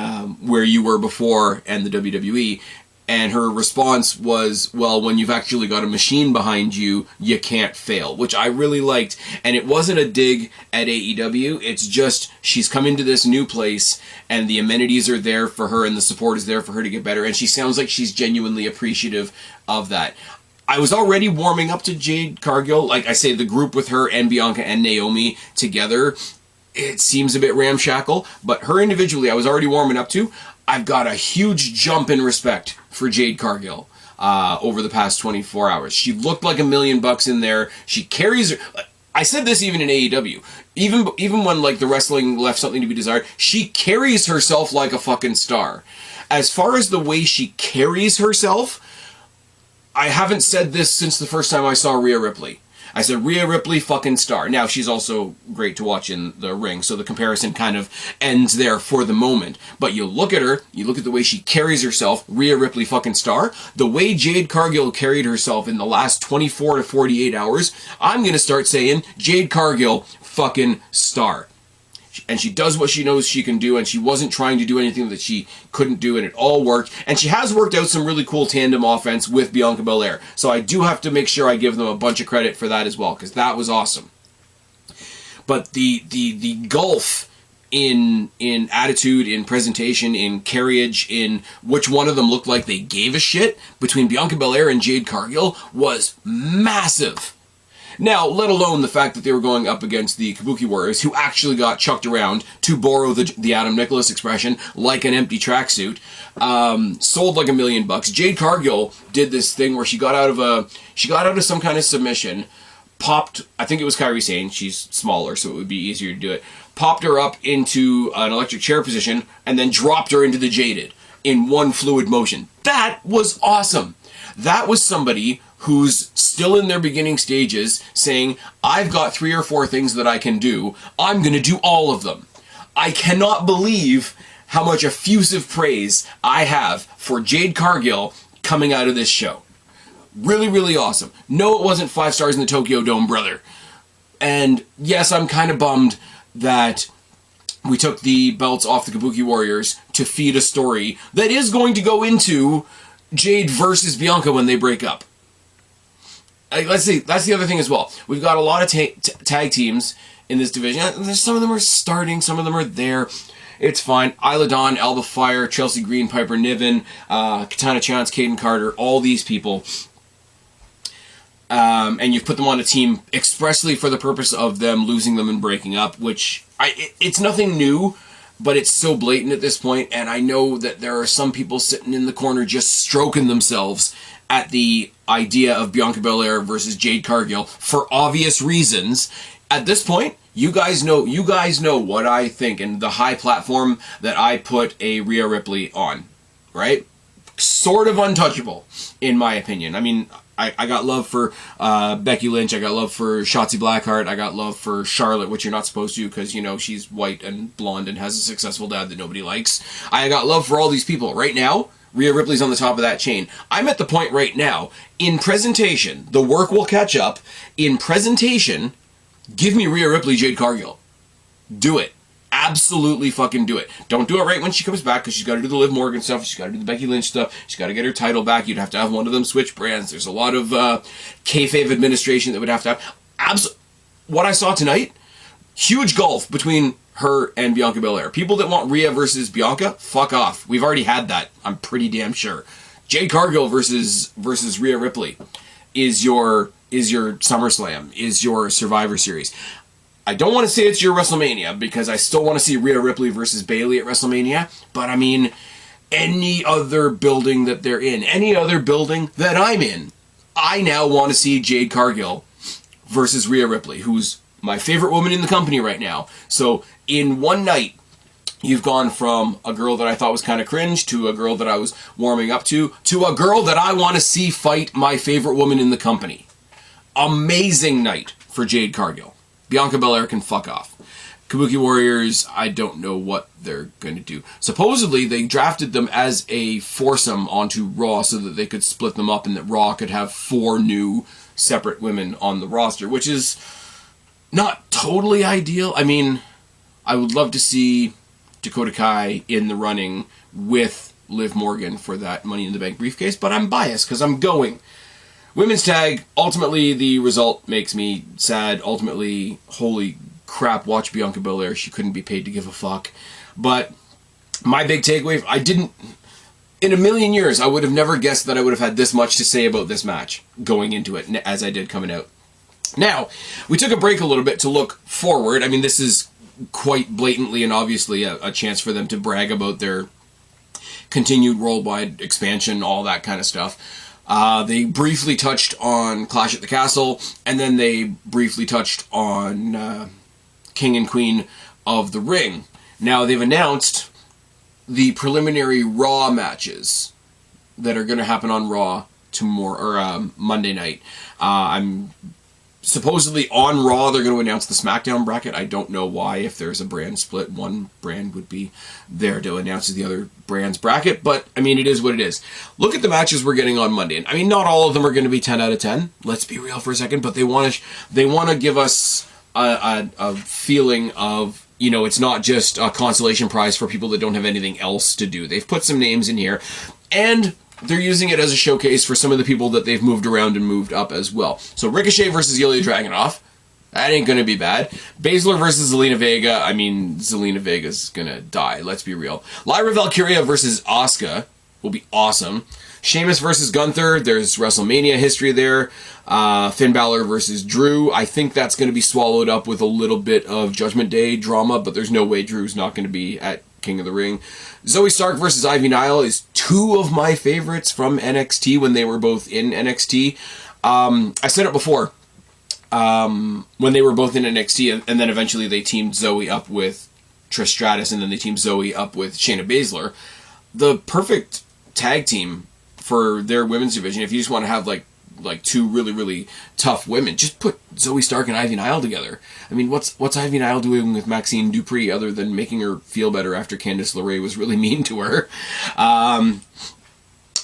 where you were before and the WWE? And her response was, well, when you've actually got a machine behind you, you can't fail, which I really liked. And it wasn't a dig at AEW. It's just she's come into this new place and the amenities are there for her and the support is there for her to get better. And she sounds like she's genuinely appreciative of that. I was already warming up to Jade Cargill. Like I say, the group with her and Bianca and Naomi together, it seems a bit ramshackle. But her individually, I was already warming up to. I've got a huge jump in respect for Jade Cargill over the past 24 hours. She looked like $1 million in there. She carries her. I said this even in AEW. Even when, like, the wrestling left something to be desired, she carries herself like a fucking star. As far as the way she carries herself, I haven't said this since the first time I saw Rhea Ripley. I said, Rhea Ripley, fucking star. Now, she's also great to watch in the ring, so the comparison kind of ends there for the moment. But you look at her, you look at the way she carries herself, Rhea Ripley, fucking star. The way Jade Cargill carried herself in the last 24 to 48 hours, I'm going to start saying, Jade Cargill, fucking star. and she does what she knows she can do, and she wasn't trying to do anything that she couldn't do, and it all worked. And she has worked out some really cool tandem offense with Bianca Belair. So I do have to make sure I give them a bunch of credit for that as well, because that was awesome. But the gulf in attitude, in presentation, in carriage, in which one of them looked like they gave a shit between Bianca Belair and Jade Cargill was massive. Now, let alone the fact that they were going up against the Kabuki Warriors, who actually got chucked around, to borrow the Adam Nicholas expression, like an empty tracksuit, sold like $1 million. Jade Cargill did this thing where she got out of some kind of submission, popped, I think it was Kairi Sane, she's smaller, so it would be easier to do it, popped her up into an electric chair position, and then dropped her into the Jaded in one fluid motion. That was awesome. That was somebody who's still in their beginning stages saying, I've got 3 or 4 things that I can do. I'm going to do all of them. I cannot believe how much effusive praise I have for Jade Cargill coming out of this show. Really, really awesome. No, it wasn't 5 stars in the Tokyo Dome, brother. And yes, I'm kind of bummed that we took the belts off the Kabuki Warriors to feed a story that is going to go into Jade versus Bianca when they break up. Let's see, that's the other thing as well. We've got a lot of tag teams in this division. Some of them are starting, some of them are there. It's fine. Isla Dawn, Alba Fire, Chelsea Green, Piper Niven, Katana Chance, Kaden Carter, all these people. And you've put them on a team expressly for the purpose of them losing them and breaking up, which it's nothing new, but it's so blatant at this point, and I know that there are some people sitting in the corner just stroking themselves at the idea of Bianca Belair versus Jade Cargill for obvious reasons. At this point, you guys know what I think and the high platform that I put a Rhea Ripley on, right? Sort of untouchable, in my opinion. I mean, I got love for Becky Lynch, I got love for Shotzi Blackheart, I got love for Charlotte, which you're not supposed to because, you know, she's white and blonde and has a successful dad that nobody likes. I got love for all these people. Right now, Rhea Ripley's on the top of that chain. I'm at the point right now, in presentation, the work will catch up. In presentation, give me Rhea Ripley, Jade Cargill. Do it. Absolutely fucking do it. Don't do it right when she comes back, because she's got to do the Liv Morgan stuff, she's got to do the Becky Lynch stuff, she's got to get her title back, you'd have to have one of them switch brands, there's a lot of kayfabe administration that would have to have. What I saw tonight, huge gulf between her and Bianca Belair. People that want Rhea versus Bianca, fuck off. We've already had that, I'm pretty damn sure. Jade Cargill versus Rhea Ripley is your SummerSlam, is your Survivor Series. I don't want to say it's your WrestleMania, because I still want to see Rhea Ripley versus Bayley at WrestleMania, but I mean, any other building that they're in, any other building that I'm in, I now want to see Jade Cargill versus Rhea Ripley, who's my favorite woman in the company right now. So in one night, you've gone from a girl that I thought was kind of cringe, to a girl that I was warming up to a girl that I want to see fight my favorite woman in the company. Amazing night for Jade Cargill. Bianca Belair can fuck off. Kabuki Warriors, I don't know what they're going to do. Supposedly, they drafted them as a foursome onto Raw so that they could split them up and that Raw could have 4 new separate women on the roster, which is not totally ideal. I mean, I would love to see Dakota Kai in the running with Liv Morgan for that Money in the Bank briefcase, but I'm biased because I'm going. Women's tag, ultimately the result makes me sad. Ultimately, holy crap, watch Bianca Belair. She couldn't be paid to give a fuck. But my big takeaway, in a million years, I would have never guessed that I would have had this much to say about this match going into it, as I did coming out. Now, we took a break a little bit to look forward. I mean, this is quite blatantly and obviously a chance for them to brag about their continued worldwide expansion, all that kind of stuff. They briefly touched on Clash at the Castle, and then they briefly touched on King and Queen of the Ring. Now, they've announced the preliminary Raw matches that are going to happen on Raw tomorrow, or Monday night. I'm supposedly on Raw, they're going to announce the SmackDown bracket. I don't know why. If there's a brand split, one brand would be there to announce the other brand's bracket, but I mean, it is what it is. Look at the matches we're getting on Monday. And I mean, not all of them are going to be 10 out of 10. Let's be real for a second, but they want to give us a feeling of you know, it's not just a consolation prize for people that don't have anything else to do. They've put some names in here, and they're using it as a showcase for some of the people that they've moved around and moved up as well. So Ricochet versus Ilya Dragunov. That ain't going to be bad. Baszler versus Zelina Vega. I mean, Zelina Vega's going to die. Let's be real. Lyra Valkyria versus Asuka will be awesome. Sheamus versus Gunther. There's WrestleMania history there. Finn Balor versus Drew. I think that's going to be swallowed up with a little bit of Judgment Day drama, but there's no way Drew's not going to be at King of the Ring. Zoe Stark versus Ivy Nile is two of my favorites from NXT when they were both in NXT. I said it before. When they were both in NXT, and then eventually they teamed Zoe up with Trish Stratus, and then they teamed Zoe up with Shayna Baszler. The perfect tag team for their women's division. If you just want to have like two really, really tough women, just put Zoe Stark and Ivy Nile together. I mean, what's Ivy Nile doing with Maxine Dupree other than making her feel better after Candice LeRae was really mean to her?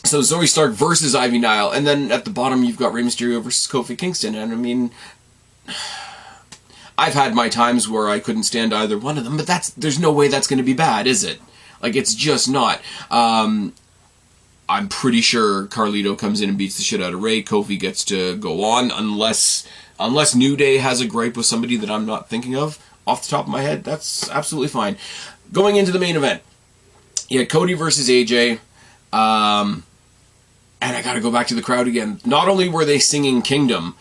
So Zoe Stark versus Ivy Nile, and then at the bottom you've got Rey Mysterio versus Kofi Kingston, and I mean, I've had my times where I couldn't stand either one of them, but there's no way that's going to be bad, is it? Like, it's just not. I'm pretty sure Carlito comes in and beats the shit out of Rey. Kofi gets to go on, unless New Day has a gripe with somebody that I'm not thinking of off the top of my head. That's absolutely fine. Going into the main event, you had Cody versus AJ. And I gotta go back to the crowd again. Not only were they singing Kingdom,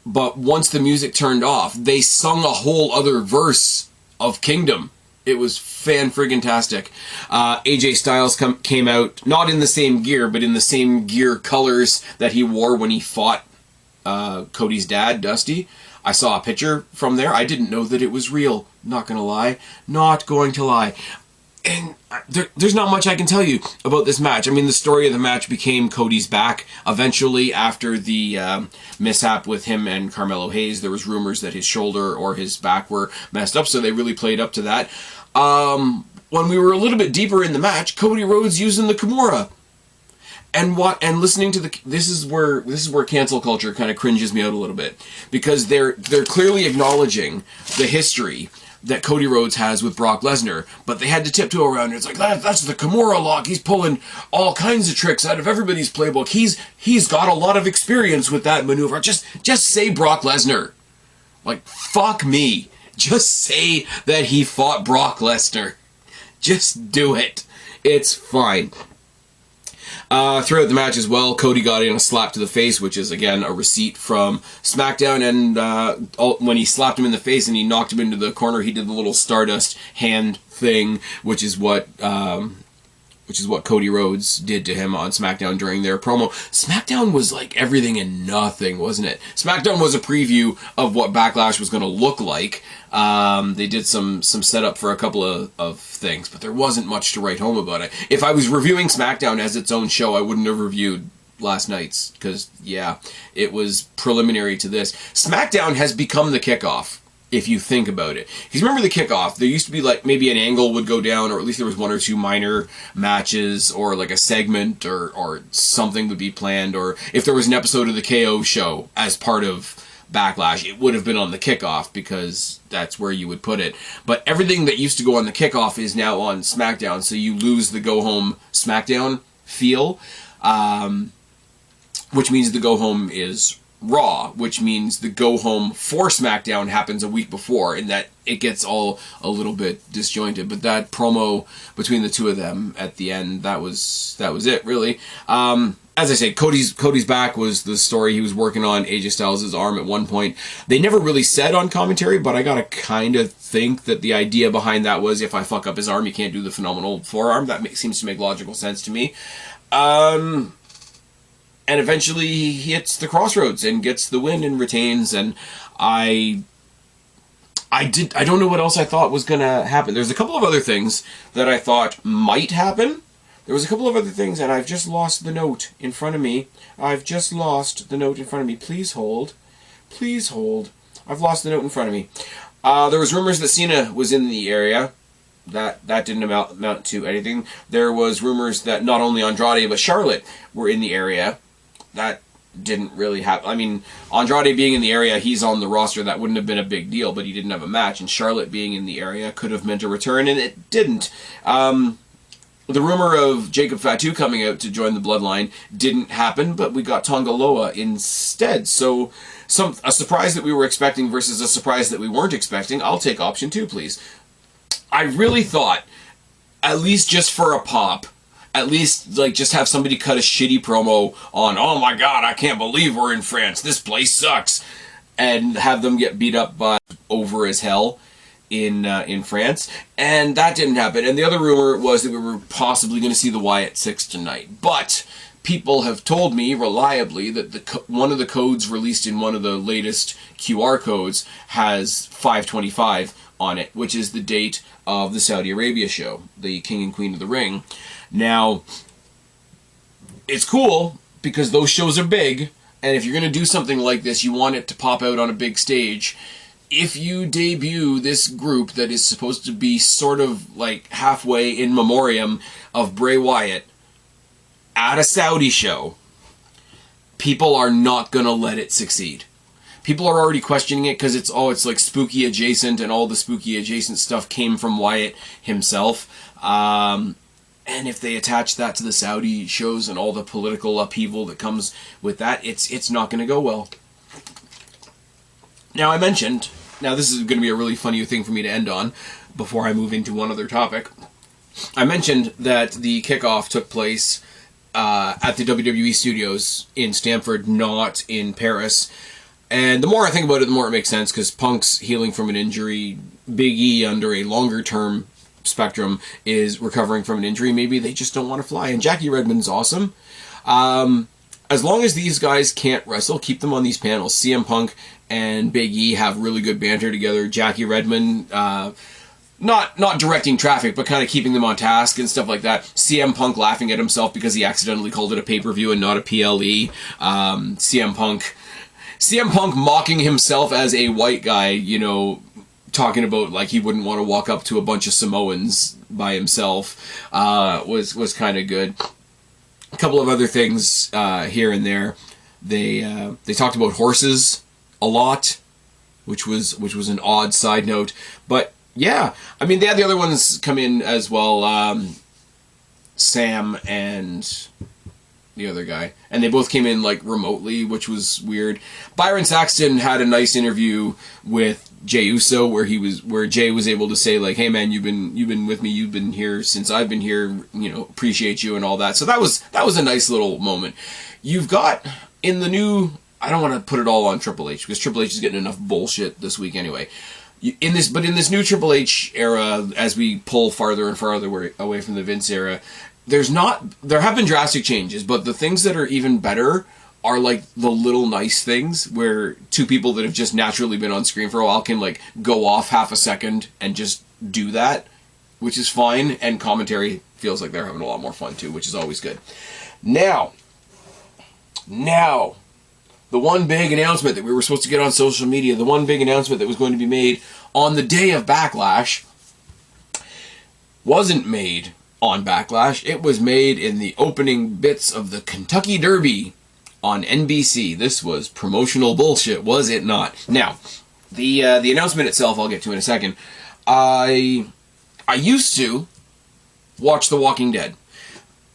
but once the music turned off, they sung a whole other verse of Kingdom. It was fan-friggin-tastic. AJ Styles came out, not in the same gear, but in the same gear colors that he wore when he fought Cody's dad, Dusty. I saw a picture from there. I didn't know that it was real. Not gonna lie. Not going to lie. And there's not much I can tell you about this match. I mean, the story of the match became Cody's back. Eventually, after the mishap with him and Carmelo Hayes, there was rumors that his shoulder or his back were messed up, so they really played up to that. When we were a little bit deeper in the match, Cody Rhodes using the Kimura. And listening to this is where cancel culture kind of cringes me out a little bit, because they're clearly acknowledging the history that Cody Rhodes has with Brock Lesnar, but they had to tiptoe around it. It's like, that's the Kimura lock. He's pulling all kinds of tricks out of everybody's playbook. He's got a lot of experience with that maneuver. Just say Brock Lesnar. Like, fuck me. Just say that he fought Brock Lesnar. Just do it. It's fine. Throughout the match as well, Cody got in a slap to the face, which is, again, a receipt from SmackDown, and when he slapped him in the face and he knocked him into the corner, he did the little Stardust hand thing, which is what Cody Rhodes did to him on SmackDown during their promo. SmackDown was like everything and nothing, wasn't it? SmackDown was a preview of what Backlash was going to look like. They did some setup for a couple of things, but there wasn't much to write home about it. If I was reviewing SmackDown as its own show, I wouldn't have reviewed last night's, because, yeah, it was preliminary to this. SmackDown has become the kickoff, if you think about it. Because remember the kickoff, there used to be like maybe an angle would go down, or at least there was one or two minor matches, or like a segment, or something would be planned, or if there was an episode of the KO show as part of Backlash, it would have been on the kickoff, because that's where you would put it. But everything that used to go on the kickoff is now on SmackDown, so you lose the go-home SmackDown feel, which means the go-home is Raw, which means the go-home for SmackDown happens a week before, and that it gets all a little bit disjointed. But that promo between the two of them at the end, that was it, really. As I say, Cody's back was the story he was working on AJ Styles' arm at one point. They never really said on commentary, but I gotta kind of think that the idea behind that was, if I fuck up his arm, you can't do the phenomenal forearm. That seems to make logical sense to me. And eventually he hits the crossroads and gets the win and retains, and I don't know what else I thought was gonna happen. There's a couple of other things that I thought might happen. There was a couple of other things, and I've just lost the note in front of me. Please hold. Please hold. I've lost the note in front of me. There was rumors that Cena was in the area. That didn't amount to anything. There was rumors that not only Andrade but Charlotte were in the area. That didn't really have... I mean, Andrade being in the area, he's on the roster, that wouldn't have been a big deal, but he didn't have a match. And Charlotte being in the area could have meant a return, and it didn't. The rumor of Jacob Fatu coming out to join the Bloodline didn't happen, but we got TANGA LOA instead. So a surprise that we were expecting versus a surprise that we weren't expecting. I'll take option 2, please. I really thought, at least just for a pop, at least like just have somebody cut a shitty promo on, oh my god, I can't believe we're in France, this place sucks, and have them get beat up by over as hell in France, and that didn't happen. And the other rumor was that we were possibly going to see the Wyatt 6 tonight, but people have told me reliably that one of the codes released in one of the latest QR codes has 525 on it, which is the date of the Saudi Arabia show, the King and Queen of the Ring. Now, it's cool because those shows are big, and if you're going to do something like this, you want it to pop out on a big stage. If you debut this group that is supposed to be sort of like halfway in memoriam of Bray Wyatt at a Saudi show, people are not going to let it succeed. People are already questioning it because it's like spooky adjacent, and all the spooky adjacent stuff came from Wyatt himself. And if they attach that to the Saudi shows and all the political upheaval that comes with that, it's not going to go well. Now, I mentioned, now this is going to be a really funny thing for me to end on before I move into one other topic. I mentioned that the kickoff took place at the WWE studios in Stamford, not in Paris. And the more I think about it, the more it makes sense, because Punk's healing from an injury, Big E under a longer-term spectrum is recovering from an injury. Maybe they just don't want to fly. And Jackie Redmond's awesome. As long as these guys can't wrestle, keep them on these panels. CM Punk and Big E have really good banter together. Jackie Redmond, not directing traffic, but kind of keeping them on task and stuff like that. CM Punk laughing at himself because he accidentally called it a pay-per-view and not a PLE. CM Punk mocking himself as a white guy, you know, talking about like he wouldn't want to walk up to a bunch of Samoans by himself, was kind of good. A couple of other things here and there. They talked about horses a lot, which was an odd side note. But yeah, I mean, they had the other ones come in as well, Sam and the other guy, and they both came in like remotely, which was weird. Byron Saxton had a nice interview with Jey Uso where Jey was able to say like, "Hey man, you've been with me, you've been here since I've been here, you know, appreciate you," and all that. So that was a nice little moment. You've got in the new, I don't want to put it all on Triple H because Triple H is getting enough bullshit this week anyway. In this new Triple H era, as we pull farther and farther away from the Vince era, there have been drastic changes, but the things that are even better are like the little nice things where two people that have just naturally been on screen for a while can like go off half a second and just do that, which is fine, and commentary feels like they're having a lot more fun too, which is always good. Now, the one big announcement that we were supposed to get on social media, the one big announcement that was going to be made on the day of Backlash, wasn't made on Backlash. It was made in the opening bits of the Kentucky Derby on NBC. This was promotional bullshit, was it not? Now, the announcement itself I'll get to in a second. I used to watch The Walking Dead.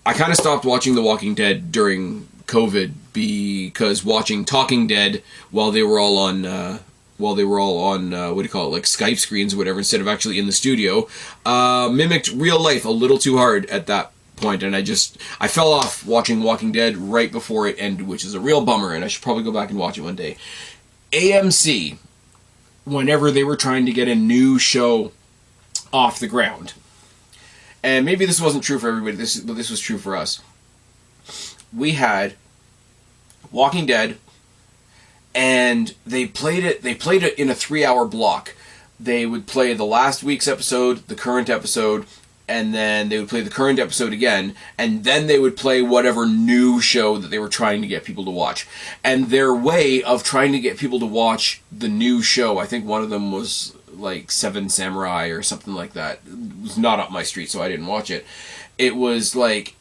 I kind of stopped watching The Walking Dead during COVID because watching Talking Dead while they were all on what do you call it, like Skype screens or whatever, instead of actually in the studio, mimicked real life a little too hard at that point, and I fell off watching Walking Dead right before it ended, which is a real bummer, and I should probably go back and watch it one day. AMC, whenever they were trying to get a new show off the ground, and maybe this wasn't true for everybody, but this was true for us. We had Walking Dead, and they played it in a 3-hour block. They would play the last week's episode, the current episode, and then they would play the current episode again, and then they would play whatever new show that they were trying to get people to watch. And their way of trying to get people to watch the new show, I think one of them was like Seven Samurai or something like that. It was not up my street, so I didn't watch it. It was like,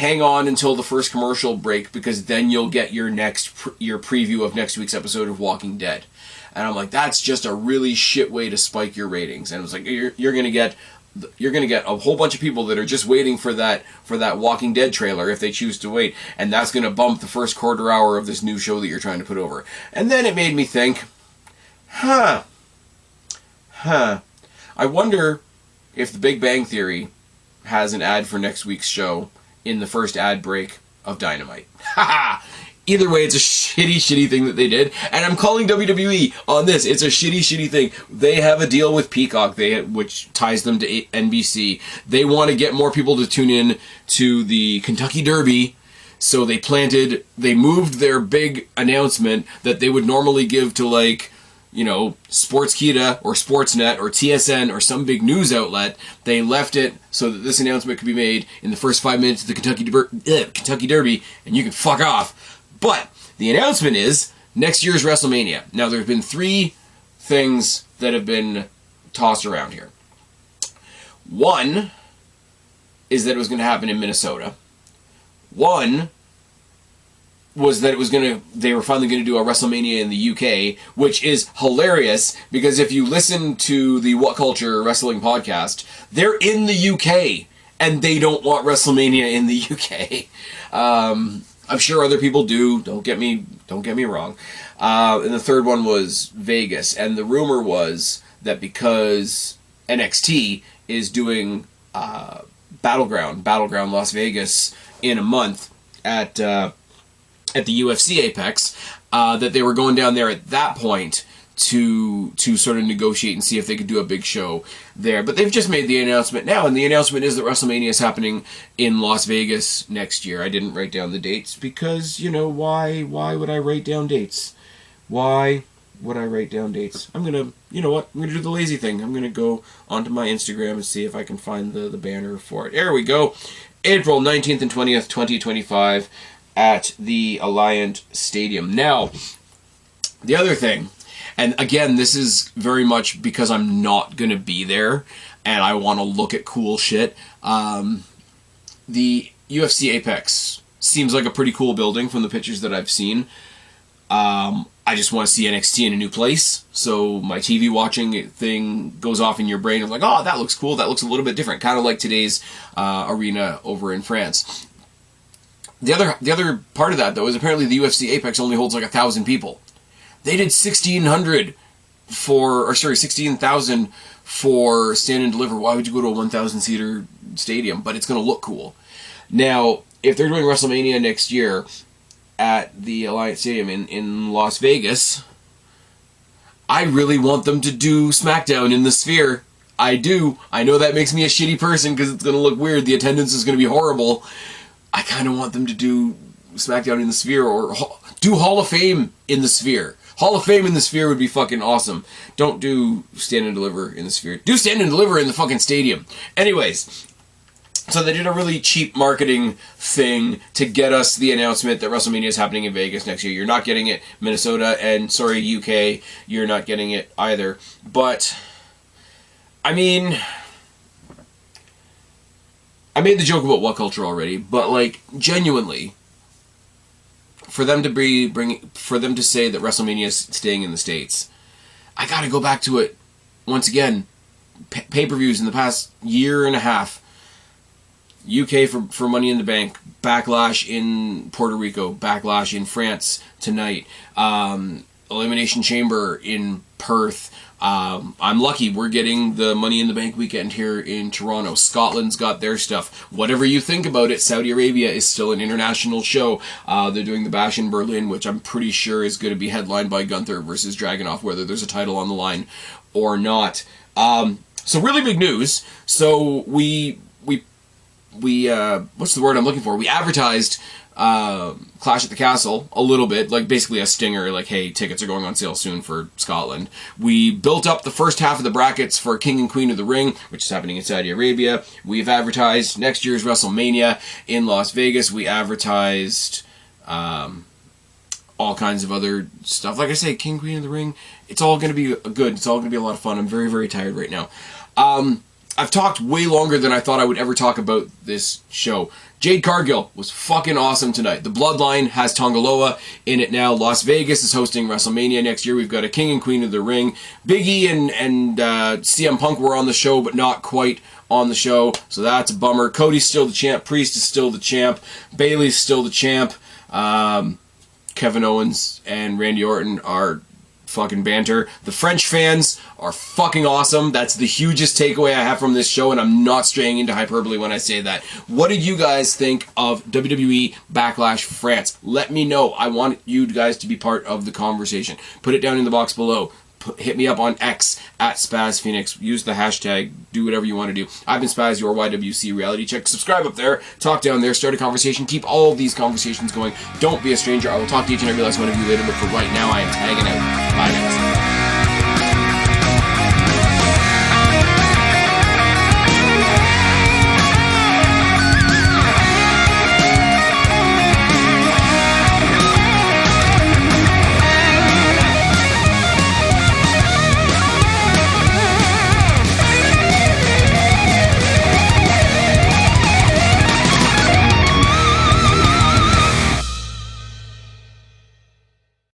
hang on until the first commercial break because then you'll get your your preview of next week's episode of Walking Dead. And I'm like, that's just a really shit way to spike your ratings. And it was like, you're gonna get a whole bunch of people that are just waiting for that Walking Dead trailer if they choose to wait, and that's gonna bump the first quarter hour of this new show that you're trying to put over. And then it made me think, I wonder if The Big Bang Theory has an ad for next week's show in the first ad break of Dynamite. Either way, it's a shitty thing that they did, and I'm calling WWE on this. It's a shitty thing. They have a deal with Peacock, which ties them to NBC. They want to get more people to tune in to the Kentucky Derby, so they moved their big announcement that they would normally give to, like, you know, Sportskeeda or Sportsnet or TSN or some big news outlet. They left it so that this announcement could be made in the first 5 minutes of the Kentucky Derby, and you can fuck off. But the announcement is next year's WrestleMania. Now, there have been 3 things that have been tossed around here. One is that it was going to happen in Minnesota. One was that they were finally going to do a WrestleMania in the UK, which is hilarious because if you listen to the What Culture Wrestling podcast, they're in the UK and they don't want WrestleMania in the UK. I'm sure other people do. Don't get me wrong. And the third one was Vegas, and the rumor was that because NXT is doing Battleground Las Vegas in a month at the UFC Apex, that they were going down there at that point to sort of negotiate and see if they could do a big show there. But they've just made the announcement now, and the announcement is that WrestleMania is happening in Las Vegas next year. I didn't write down the dates because, you know, why would I write down dates? Why would I write down dates? I'm going to, you know what, I'm going to do the lazy thing. I'm going to go onto my Instagram and see if I can find the banner for it. There we go. April 19th and 20th, 2025 at the Alliant Stadium. Now, the other thing, and again, this is very much because I'm not going to be there and I want to look at cool shit. The UFC Apex seems like a pretty cool building from the pictures that I've seen. I just want to see NXT in a new place. So my TV watching thing goes off in your brain of like, oh, that looks cool. That looks a little bit different. Kind of like today's arena over in France. The other part of that, though, is apparently the UFC Apex only holds like 1,000 people. They did 16,000 for Stand and Deliver. Why would you go to a 1,000-seater stadium? But it's going to look cool. Now, if they're doing WrestleMania next year at the Alliant Stadium in Las Vegas, I really want them to do SmackDown in the Sphere. I do. I know that makes me a shitty person because it's going to look weird. The attendance is going to be horrible. I kind of want them to do SmackDown in the Sphere or do Hall of Fame in the Sphere. Hall of Fame in the Sphere would be fucking awesome. Don't do Stand and Deliver in the Sphere. Do Stand and Deliver in the fucking stadium. Anyways, so they did a really cheap marketing thing to get us the announcement that WrestleMania is happening in Vegas next year. You're not getting it Minnesota, and sorry, UK, you're not getting it either. But, I mean, I made the joke about What Culture already, but like, genuinely, for them to say that WrestleMania is staying in the States, I gotta go back to it once again. Pay-per-views in the past year and a half. UK for Money in the Bank, Backlash in Puerto Rico, Backlash in France tonight, Elimination Chamber in Perth. I'm lucky we're getting the Money in the Bank weekend here in Toronto. Scotland's got their stuff. Whatever you think about it, Saudi Arabia is still an international show. They're doing the Bash in Berlin, which I'm pretty sure is going to be headlined by Gunther versus Dragunov, whether there's a title on the line or not. So really big news. So we what's the word I'm looking for? We advertised Clash at the Castle a little bit, like basically a stinger, like, hey, tickets are going on sale soon for Scotland. We built up the first half of the brackets for King and Queen of the Ring, which is happening in Saudi Arabia. We've advertised next year's WrestleMania in Las Vegas. We advertised all kinds of other stuff. Like I say, King, Queen of the Ring, it's all going to be good. It's all going to be a lot of fun. I'm very, very tired right now. I've talked way longer than I thought I would ever talk about this show. Jade Cargill was fucking awesome tonight. The Bloodline has TANGA LOA in it now. Las Vegas is hosting WrestleMania next year. We've got a King and Queen of the Ring. Big E and CM Punk were on the show, but not quite on the show, so that's a bummer. Cody's still the champ. Priest is still the champ. Bayley's still the champ. Kevin Owens and Randy Orton are fucking banter. The French fans are fucking awesome. That's the hugest takeaway I have from this show, and I'm not straying into hyperbole when I say that. What did you guys think of WWE Backlash France? Let me know. I want you guys to be part of the conversation. Put it down in the box below. Hit me up on X at Spaz Phoenix. Use the hashtag. Do whatever you want to do. I've been Spaz, your YWC reality check. Subscribe up there. Talk down there. Start a conversation. Keep all of these conversations going. Don't be a stranger. I will talk to each and every last one of you later, but for right now, I am tagging out. Bye, guys.